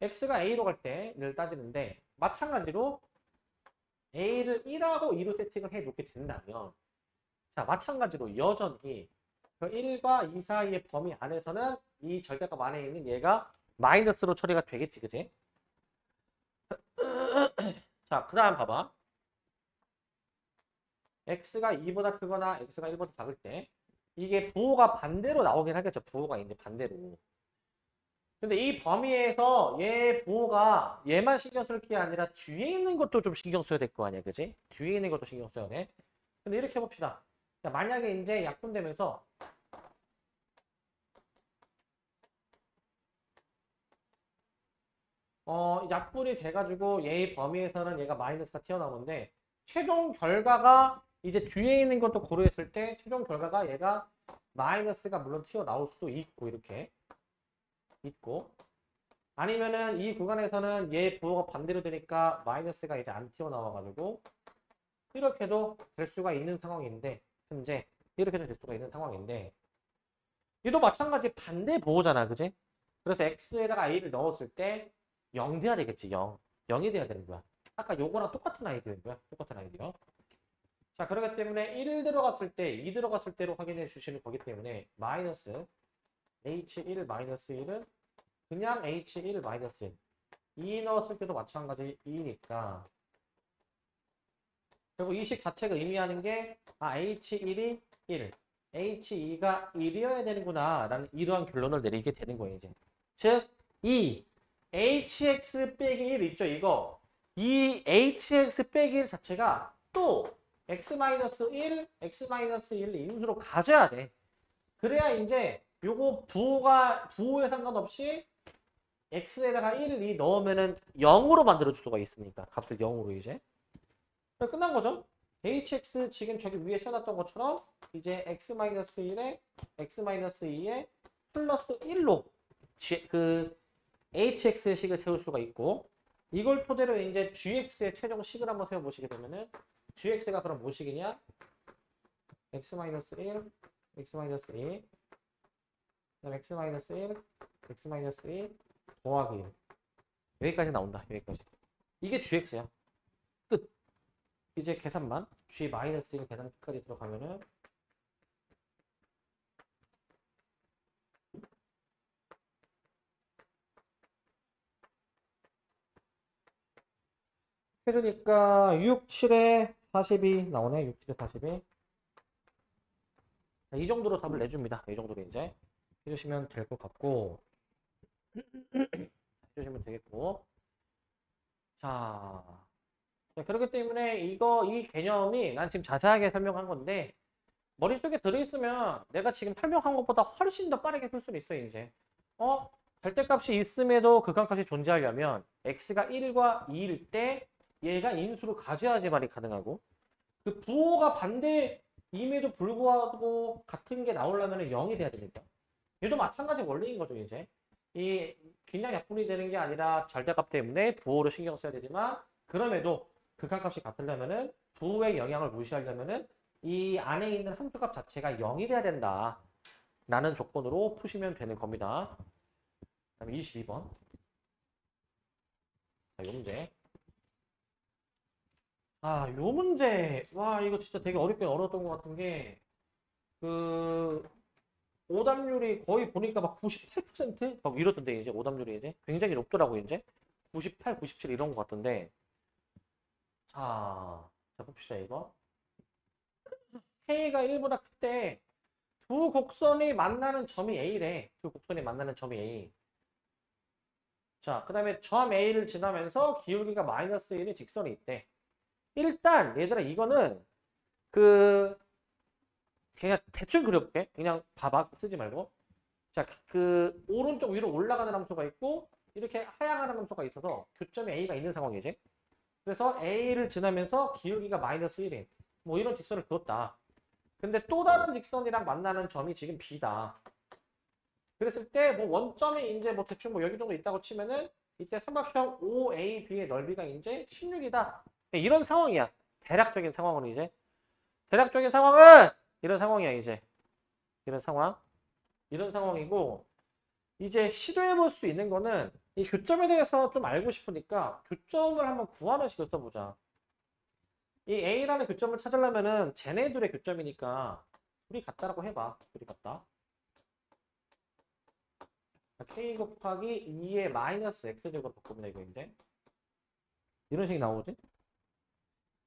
x가 a로 갈 때를 따지는데 마찬가지로 a를 1하고 2로 세팅을 해 놓게 된다면 자 마찬가지로 여전히 그 1과 2 사이의 범위 안에서는 이 절대값 안에 있는 얘가 마이너스로 처리가 되겠지, 그지? 자, 그 다음 봐봐. x가 2보다 크거나 x가 1보다 작을 때 이게 부호가 반대로 나오긴 하겠죠. 부호가 이제 반대로. 근데 이 범위에서 얘 부호가 얘만 신경 쓸 게 아니라 뒤에 있는 것도 좀 신경 써야 될 거 아니야, 그지? 뒤에 있는 것도 신경 써야 돼. 근데 이렇게 해봅시다. 자, 만약에 이제 약분되면서 약분이 돼가지고 얘의 범위에서는 얘가 마이너스가 튀어나오는데 최종 결과가 이제 뒤에 있는 것도 고려했을 때 최종 결과가 얘가 마이너스가 물론 튀어나올 수도 있고 이렇게 있고 아니면은 이 구간에서는 얘 부호가 반대로 되니까 마이너스가 이제 안 튀어나와가지고 이렇게도 될 수가 있는 상황인데 현재 이렇게도 될 수가 있는 상황인데 얘도 마찬가지 반대 부호잖아 그지? 그래서 x에다가 a를 넣었을 때 0 돼야 되겠지 0 0이 돼야 되는 거야 아까 요거랑 똑같은 아이디어인 거야 똑같은 아이디어 자 그렇기 때문에 1 들어갔을 때 2 들어갔을 때로 확인해 주시는 거기 때문에 마이너스 h1 마이너스 1은 그냥 h1 마이너스 1 2 넣었을 때도 마찬가지 2니까 그리고 이 식 자체가 의미하는 게 h1이 1 h2가 1이어야 되는구나 라는 이러한 결론을 내리게 되는 거예요 이제 즉 이 hx 빼기 1 있죠 이거 이 hx 빼기 1 자체가 또 x-1 x-1을 인수로 가져야 돼 그래야 이제 요거 부호에 상관없이 x에다가 1을 2 넣으면은 0으로 만들어 줄 수가 있으니까 값을 0으로 이제 끝난 거죠. hx 지금 저기 위에 세워놨던 것처럼 이제 x-1에 x-2에 플러스 1로 그 hx식을 세울 수가 있고 이걸 토대로 이제 gx의 최종식을 한번 세워보시게 되면은 gx가 그럼 뭐식이냐? x-1, x-2, 그다음 x-1, x-2 더하기 1 여기까지 나온다. 여기까지. 이게 gx야. 끝. 이제 계산만 g-1 계산 끝까지 들어가면은 해주니까 6, 7에 42 나오네. 6, 7에 42. 자, 이 정도로 답을 내줍니다. 이 정도로 이제 해주시면 될 것 같고 해주시면 되겠고 자 그렇기 때문에 이 개념이 난 지금 자세하게 설명한 건데 머릿속에 들어있으면 내가 지금 설명한 것보다 훨씬 더 빠르게 풀 수는 있어요 이제 절대값이 있음에도 극한값이 존재하려면 x가 1과 2일 때 얘가 인수로 가져야지만이 가능하고 그 부호가 반대임에도 불구하고 같은 게 나오려면 0이 돼야 됩니다. 얘도 마찬가지 원리인 거죠 이제 이 그냥 약분이 되는 게 아니라 절대값 때문에 부호를 신경 써야 되지만 그럼에도 극한값이 같으려면은 부호의 영향을 무시하려면은 이 안에 있는 함수값 자체가 0이 돼야 된다 라는 조건으로 푸시면 되는 겁니다. 그다음에 22번 자, 요 문제 요 문제 와 이거 진짜 되게 어렵긴 어려웠던 것 같은 게 그 오답률이 거의 보니까 막 98%막 이렇던데 이제 오답률이 이제 굉장히 높더라고 이제 98, 97 이런 것 같던데 자 봅시다 이거 K가 1보다 클 때 두 곡선이 만나는 점이 A래 두 곡선이 만나는 점이 A 자 그 다음에 점 A를 지나면서 기울기가 마이너스 1의 직선이 있대 일단 얘들아 이거는 그냥 대충 그려볼게 그냥 봐봐 쓰지 말고 자 그 오른쪽 위로 올라가는 함수가 있고 이렇게 하향하는 함수가 있어서 교점에 A가 있는 상황이지 그래서 A를 지나면서 기울기가 마이너스 1인 뭐 이런 직선을 그었다 근데 또 다른 직선이랑 만나는 점이 지금 B다 그랬을 때 뭐 원점이 이제 뭐 대충 뭐 여기 정도 있다고 치면은 이때 삼각형 OAB의 넓이가 이제 16이다 이런 상황이야 대략적인 상황은 이제 대략적인 상황은 이런 상황이야 이제 이런 상황이고 이제 시도해 볼 수 있는 거는 이 교점에 대해서 좀 알고 싶으니까 교점을 한번 구하는 식으로 써보자 이 A라는 교점을 찾으려면은 쟤네들의 교점이니까 둘이 같다라고 해봐 둘이 같다 K 곱하기 2의 마이너스 X제곱으로 바꾸면 이거 이제 이런 식이 나오지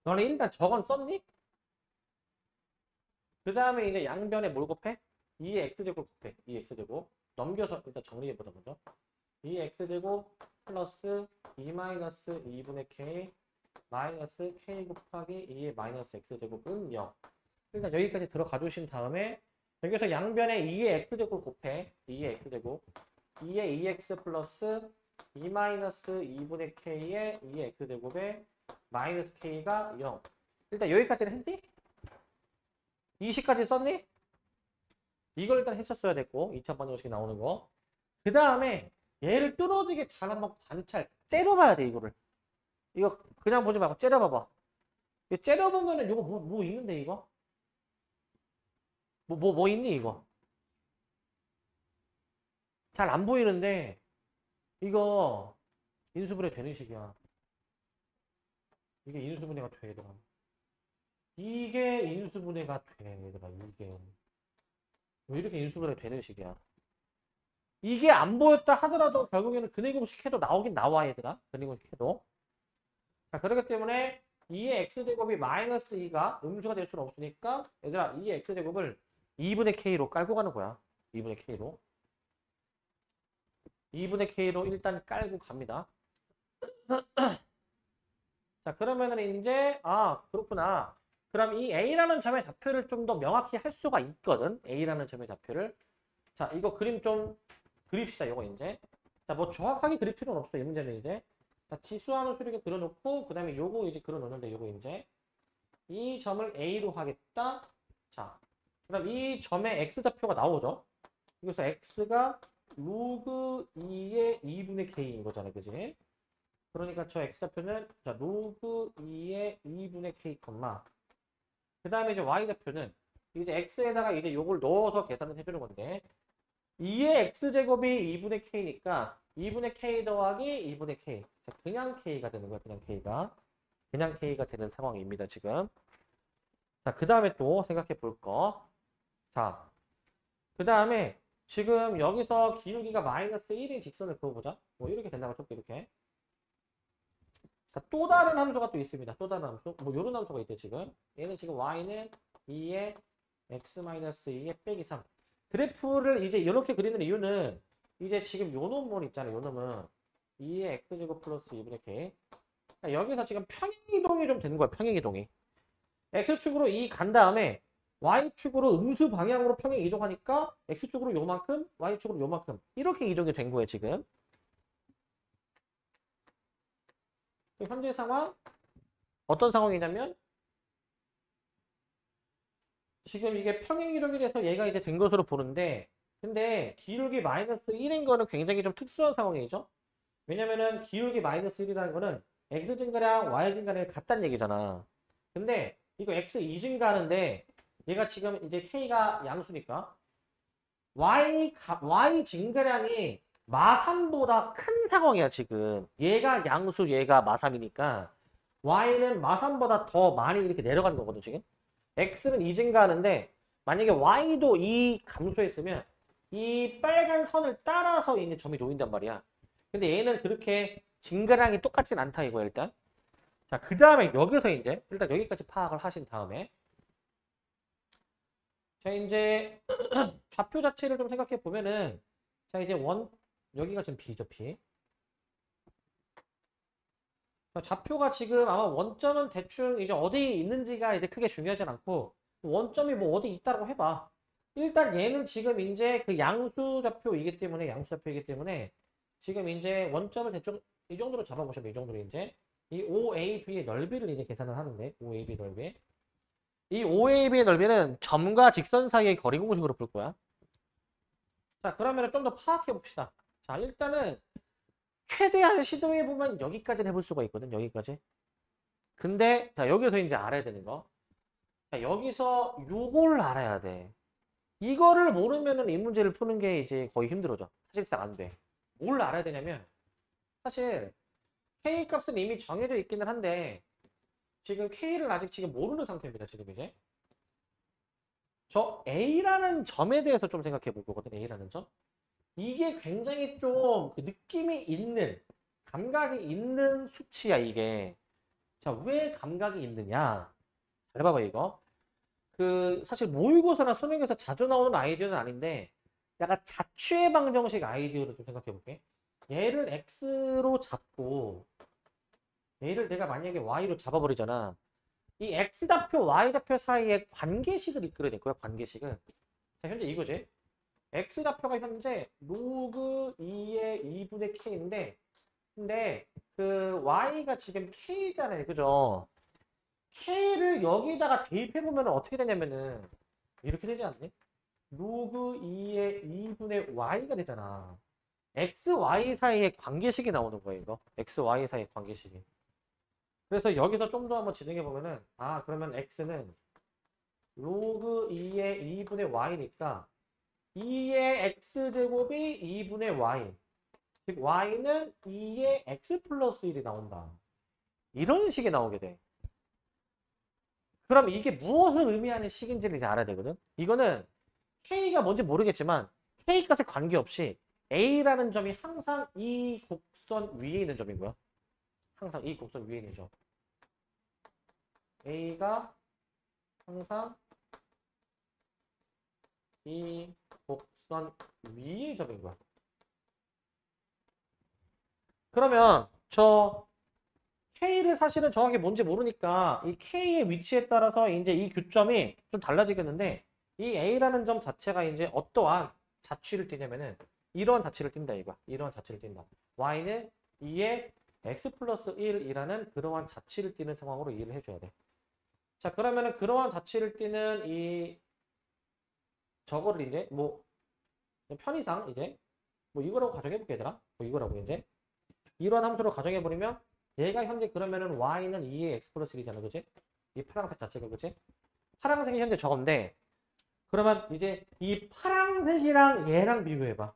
너는 일단 저건 썼니? 그 다음에 이제 양변에 뭘 곱해? 2의 X제곱 곱해 2의 X제곱 넘겨서 일단 정리해보자 먼저 2의 X제곱 플러스 2 마이너스 2분의 K 마이너스 K 곱하기 2의 마이너스 X제곱은 0 일단 여기까지 들어가 주신 다음에 여기서 양변에 2의 X제곱 곱해 2의 X제곱 2의 2X 플러스 2 마이너스 2분의 K의 2의 X제곱에 마이너스 K가 0 일단 여기까지는 했니? 이 식까지 썼니? 이걸 일단 했었어야 됐고 2차 방정식이 나오는 거. 그 다음에 얘를 뚫어지게 잘 한번 관찰 째려봐야 돼 이거를. 이거 그냥 보지 말고 째려봐봐. 이거 째려보면은 이거 뭐 있는데 이거? 뭐 있니 이거? 잘 안 보이는데 이거 인수분해 되는 식이야. 이게 인수분해가 돼 얘들아. 이게 인수분해가 돼 얘들아. 이게 왜 이렇게 인수분해가 되는 식이야. 이게 안 보였다 하더라도 결국에는 근해공식 해도 나오긴 나와 얘들아. 근해공식 해도. 자, 그렇기 때문에 2의 x제곱이 마이너스 2가 음수가 될 수는 없으니까 얘들아 2의 x제곱을 2분의 k로 깔고 가는 거야. 2분의 k로. 2분의 k로 일단 깔고 갑니다. 자, 그러면은 이제 그렇구나. 그럼 이 a라는 점의 좌표를 좀 더 명확히 할 수가 있거든. a라는 점의 좌표를. 자, 이거 그림 좀 그립시다. 이거 이제. 자, 뭐 정확하게 그릴 필요는 없어. 이 문제는 이제. 자, 지수함을 수렇게 그려놓고 그다음에 요거 이제 그려놓는데 요거 이제 이 점을 a로 하겠다. 자, 그럼 이 점의 x좌표가 나오죠. 그래서 x가 로그 2의 2분의 k인 거잖아, 그지? 그러니까 저 x좌표는 자 로그 2의 2분의 k, 그 다음에 이제 y좌표는 이제 x에다가 이제 요걸 넣어서 계산을 해주는 건데 2의 x제곱이 2분의 k니까 2분의 k 더하기 2분의 k. 자, 그냥 k가 되는 거야. 그냥 k가 되는 상황입니다. 지금. 자, 그 다음에 또 생각해 볼 거. 자, 그 다음에 지금 여기서 기울기가 마이너스 1인 직선을 그어보자. 뭐 이렇게 된다고 쳤고 이렇게. 자, 또 다른 함수가 또 있습니다. 또 다른 함수. 뭐 요런 함수가 있대 지금. 얘는 지금 y는 2의 x-2의 빼기 3. 그래프를 이제 이렇게 그리는 이유는 이제 지금 요 놈은 있잖아요. 요 놈은 2의 x제곱 플러스 2분의 k. 그러니까 여기서 지금 평행이동이 좀 되는 거야. 평행이동이. x축으로 2 간 다음에 y축으로 음수 방향으로 평행 이동하니까 x축으로 요만큼, y축으로 요만큼 이렇게 이동이 된 거예요. 지금. 현재 상황 어떤 상황이냐면 지금 이게 평행 이동이 돼서 얘가 이제 된 것으로 보는데 근데 기울기 마이너스 1인 거는 굉장히 좀 특수한 상황이죠. 왜냐면은 기울기 마이너스 1이라는 거는 x 증가량 y 증가량이 같다는 얘기잖아. 근데 이거 x 2 증가하는데 얘가 지금 이제 k가 양수니까 y 증가량이 마3보다 큰 상황이야 지금. 얘가 양수 얘가 마3이니까 y는 마3보다 더 많이 이렇게 내려가는 거거든 지금. x는 2 증가하는데 만약에 y도 2 감소했으면 이 빨간 선을 따라서 이제 점이 놓인단 말이야. 근데 얘는 그렇게 증가량이 똑같진 않다 이거야 일단. 자, 그 다음에 여기서 이제 일단 여기까지 파악을 하신 다음에 자 이제 좌표 자체를 좀 생각해 보면은 자 이제 여기가 지금 b죠 b. 좌표가 지금 아마 원점은 대충 이제 어디 있는지가 이제 크게 중요하진 않고 원점이 뭐 어디 있다고 해봐. 일단 얘는 지금 이제 그 양수좌표이기 때문에 지금 이제 원점을 대충 이 정도로 잡아보시면 이 정도로 이제 이 OAB의 넓이를 이제 계산을 하는데 OAB 넓이. 이 OAB의 넓이는 점과 직선 사이의 거리 공식으로 풀 거야. 자, 그러면 좀 더 파악해 봅시다. 자, 일단은 최대한 시도해보면 여기까지는 해볼 수가 있거든, 여기까지. 근데, 자, 여기서 이제 알아야 되는 거. 자, 여기서 요걸 알아야 돼. 이거를 모르면은 이 문제를 푸는 게 이제 거의 힘들어져. 사실상 안 돼. 뭘 알아야 되냐면, 사실, K 값은 이미 정해져 있기는 한데, 지금 K를 아직 지금 모르는 상태입니다, 지금 이제. 저 A라는 점에 대해서 좀 생각해 볼 거거든, A라는 점. 이게 굉장히 좀 그 느낌이 있는, 감각이 있는 수치야, 이게. 자, 왜 감각이 있느냐? 잘 봐봐, 이거. 그, 사실 모의고사나 수능에서 자주 나오는 아이디어는 아닌데, 약간 자취의 방정식 아이디어를 좀 생각해 볼게. 얘를 x로 잡고, 얘를 내가 만약에 y로 잡아버리잖아. 이 x좌표, y좌표 사이에 관계식을 이끌어야 될 거야, 관계식을. 자, 현재 이거지. x좌표가 현재 로그 2의 2분의 k인데 근데 그 y가 지금 k잖아요. 그죠? k를 여기다가 대입해 보면 어떻게 되냐면은 이렇게 되지 않니? 로그 2의 2분의 y가 되잖아. x, y 사이의 관계식이 나오는 거예요, 이거. x, y 사이의 관계식이. 그래서 여기서 좀 더 한번 진행해 보면은, 아, 그러면 x는 로그 2의 2분의 y니까 2의 x제곱이 2분의 y. 즉, y는 2의 x 플러스 1이 나온다. 이런 식이 나오게 돼. 그럼 이게 무엇을 의미하는 식인지를 이제 알아야 되거든. 이거는 K가 뭔지 모르겠지만 K 값에 관계없이 A라는 점이 항상 이 곡선 위에 있는 점이고요. 항상 이 곡선 위에 있는 점. A가 항상 이 곡선 위의 점인 거야. 그러면 저 K를 사실은 정확히 뭔지 모르니까 이 K의 위치에 따라서 이제 이 교점이 좀 달라지겠는데 이 A라는 점 자체가 이제 어떠한 자취를 띠냐면은 이러한 자취를 띈다 이거야. 이러한 자취를 띈다. Y는 2의 X 플러스 1이라는 그러한 자취를 띠는 상황으로 이해를 해줘야 돼. 자, 그러면은 그러한 자취를 띠는 이 저거를 이제 뭐 편의상 이제 뭐 이거라고 가정해볼게 얘들아. 뭐 이거라고 이제 이러한 함수로 가정해버리면 얘가 현재 그러면은 y는 2의 x 플러스 1이잖아. 그치? 이 파란색 자체가 그치? 파란색이 현재 저건데 그러면 이제 이 파란색이랑 얘랑 비교해봐.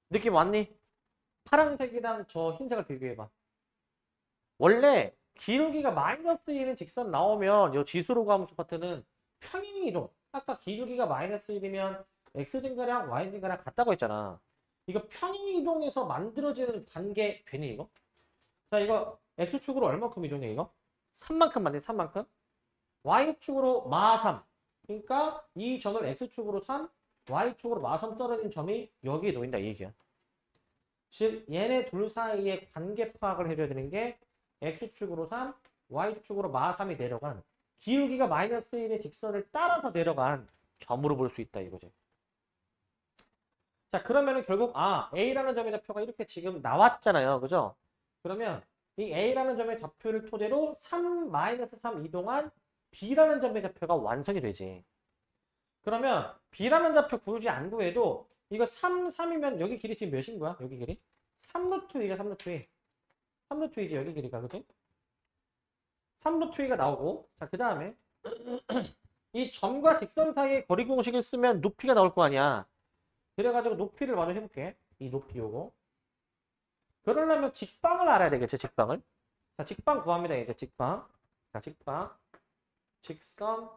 느낌 왔니? 파란색이랑 저 흰색을 비교해봐. 원래 기울기가 마이너스 1인 직선 나오면 이 지수로 함수 파트는 평행이동. 아까 기울기가 마이너스 1이면 x증가랑 y증가랑 같다고 했잖아. 이거 평행이동에서 만들어지는 관계 되니 이거? 자, 이거 x축으로 얼마큼 이동해 이거? 3만큼 만든 3만큼? y축으로 마 3. 그러니까 이 점을 x축으로 3, y축으로 마 3 떨어진 점이 여기에 놓인다 이 얘기야. 즉 얘네 둘 사이의 관계 파악을 해줘야 되는 게 x축으로 3, y축으로 마 3이 내려간 기울기가 마이너스 1의 직선을 따라서 내려간 점으로 볼 수 있다 이거지. 자, 그러면은 결국 A라는 점의 좌표가 이렇게 지금 나왔잖아요. 그죠? 그러면 이 A라는 점의 좌표를 토대로 3-3 이동한 B라는 점의 좌표가 완성이 되지. 그러면 B라는 좌표 굳이 안 구해도 이거 3, 3이면 여기 길이 지금 몇인 거야? 여기 길이? 3루트 2가 3루트 2. 3루트 2지 여기 길이가 그지? 3루트 2가 나오고 자, 그 다음에 이 점과 직선 사이의 거리 공식을 쓰면 높이가 나올 거 아니야. 그래가지고 높이를 먼저 해볼게. 이 높이 요거. 그러려면 직방을 알아야 되겠지, 직방을. 자, 직방 구합니다, 이제 직방. 자, 직방. 직선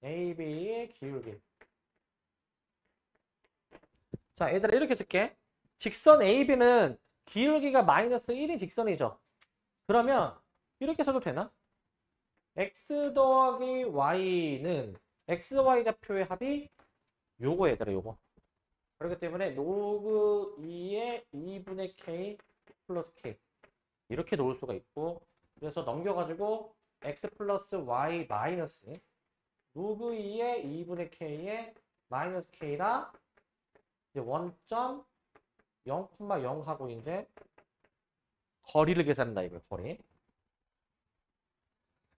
AB의 기울기. 자, 얘들아, 이렇게 쓸게. 직선 AB는 기울기가 마이너스 1인 직선이죠. 그러면 이렇게 써도 되나? X 더하기 Y는 XY 좌표의 합이 요거 얘들아, 요거. 그렇기 때문에 로그 2의 2분의 K 플러스 K. 이렇게 놓을 수가 있고 그래서 넘겨가지고 x 플러스 y 마이너스 로그 2의 2분의 k의 마이너스 k라 이제 원점 0,0 하고 이제 거리를 계산한다 이거 거리.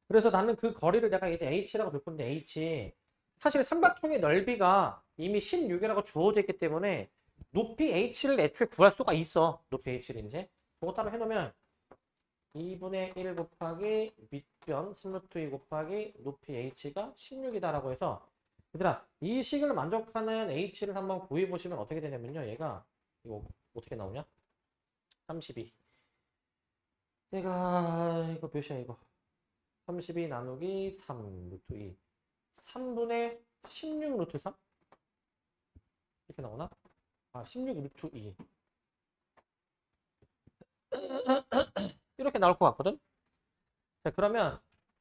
그래서 나는 그 거리를 내가 이제 h라고 볼 건데 h 사실 삼각형의 넓이가 이미 16이라고 주어져 있기 때문에 높이 h를 애초에 구할 수가 있어. 높이 h를 이제 그거 따로 해놓으면 2분의 1 곱하기 밑변 3루트 2 곱하기 높이 h가 16이다라고 해서 얘들아 이 식을 만족하는 h를 한번 구해보시면 어떻게 되냐면요. 얘가 이거 어떻게 나오냐? 32 얘가 이거 몇이야 이거 32 나누기 3 루트 2 3분의 16 루트 3? 이렇게 나오나? 16 루트 2 이렇게 나올 것 같거든? 자, 그러면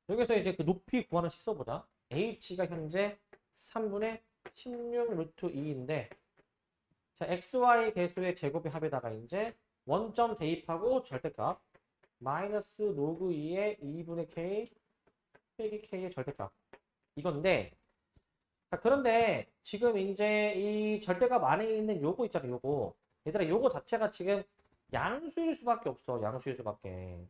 여기서 이제 그 높이 구하는 식 써보자. h가 현재 3분의 16 루트 2인데 자, xy 개수의 제곱의 합에다가 이제 원점 대입하고 절대값 마이너스 로그 2의 2분의 k 빼기 k의 절대값 이건데 자, 그런데 지금 이제 이 절대값 안에 있는 요거 있잖아 요거 얘들아 요거 자체가 지금 양수일 수밖에 없어 양수일 수밖에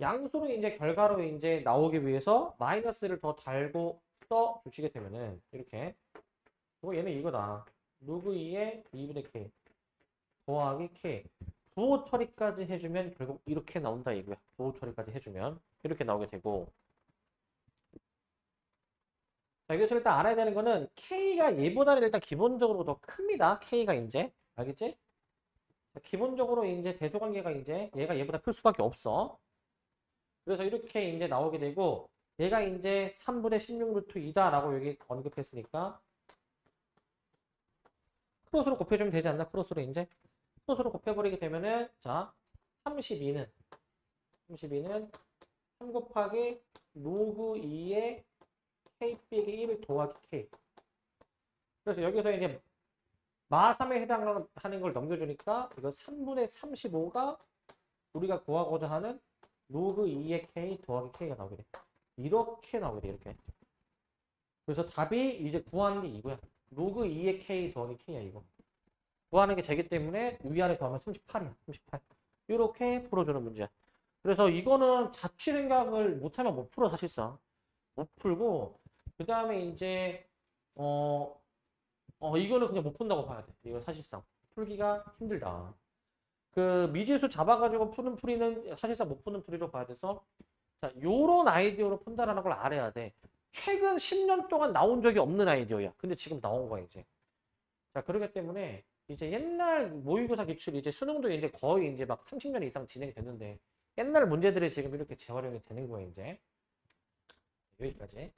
양수로 이제 결과로 이제 나오기 위해서 마이너스를 더 달고 써 주시게 되면은 이렇게 얘는 이거다. 로그 2의 2분의 k 더하기 k 부호 처리까지 해주면 결국 이렇게 나온다 이거야. 부호 처리까지 해주면 이렇게 나오게 되고 자, 여기서 일단 알아야 되는 거는 k가 얘보다는 일단 기본적으로 더 큽니다. k가 이제 알겠지? 자, 기본적으로 이제 대소관계가 이제 얘가 얘보다 클 수밖에 없어. 그래서 이렇게 이제 나오게 되고 얘가 이제 3분의 16루트 2다라고 여기 언급했으니까 크로스로 곱해주면 되지 않나? 크로스로 이제 크로스로 곱해버리게 되면은 자 32는 3 곱하기 로그 2의 k 빼기 1을 더하기 k. 그래서 여기서 이제 마3에 해당하는 걸 넘겨주니까 이거 3분의 35가 우리가 구하고자 하는 로그 2의 k 더하기 k가 나오게 돼. 이렇게 나오게 돼. 이렇게. 그래서 답이 이제 구하는 게 이거야. 로그 2의 k 더하기 k야 이거. 구하는 게 되기 때문에 위아래 더하면 38이야. 38. 이렇게 풀어주는 문제야. 그래서 이거는 자취 생각을 못하면 못 풀어 사실상. 못 풀고 그 다음에 이제 이거는 그냥 못 푼다고 봐야 돼. 이거 사실상 풀기가 힘들다. 그 미지수 잡아가지고 푸는 풀이는 사실상 못 푸는 풀이로 봐야 돼서 자 요런 아이디어로 푼다라는 걸 알아야 돼. 최근 10년 동안 나온 적이 없는 아이디어야. 근데 지금 나온 거야 이제. 자 그렇기 때문에 이제 옛날 모의고사 기출이 이제 수능도 이제 거의 이제 막 30년 이상 진행이 됐는데 옛날 문제들이 지금 이렇게 재활용이 되는 거야 이제. 여기까지.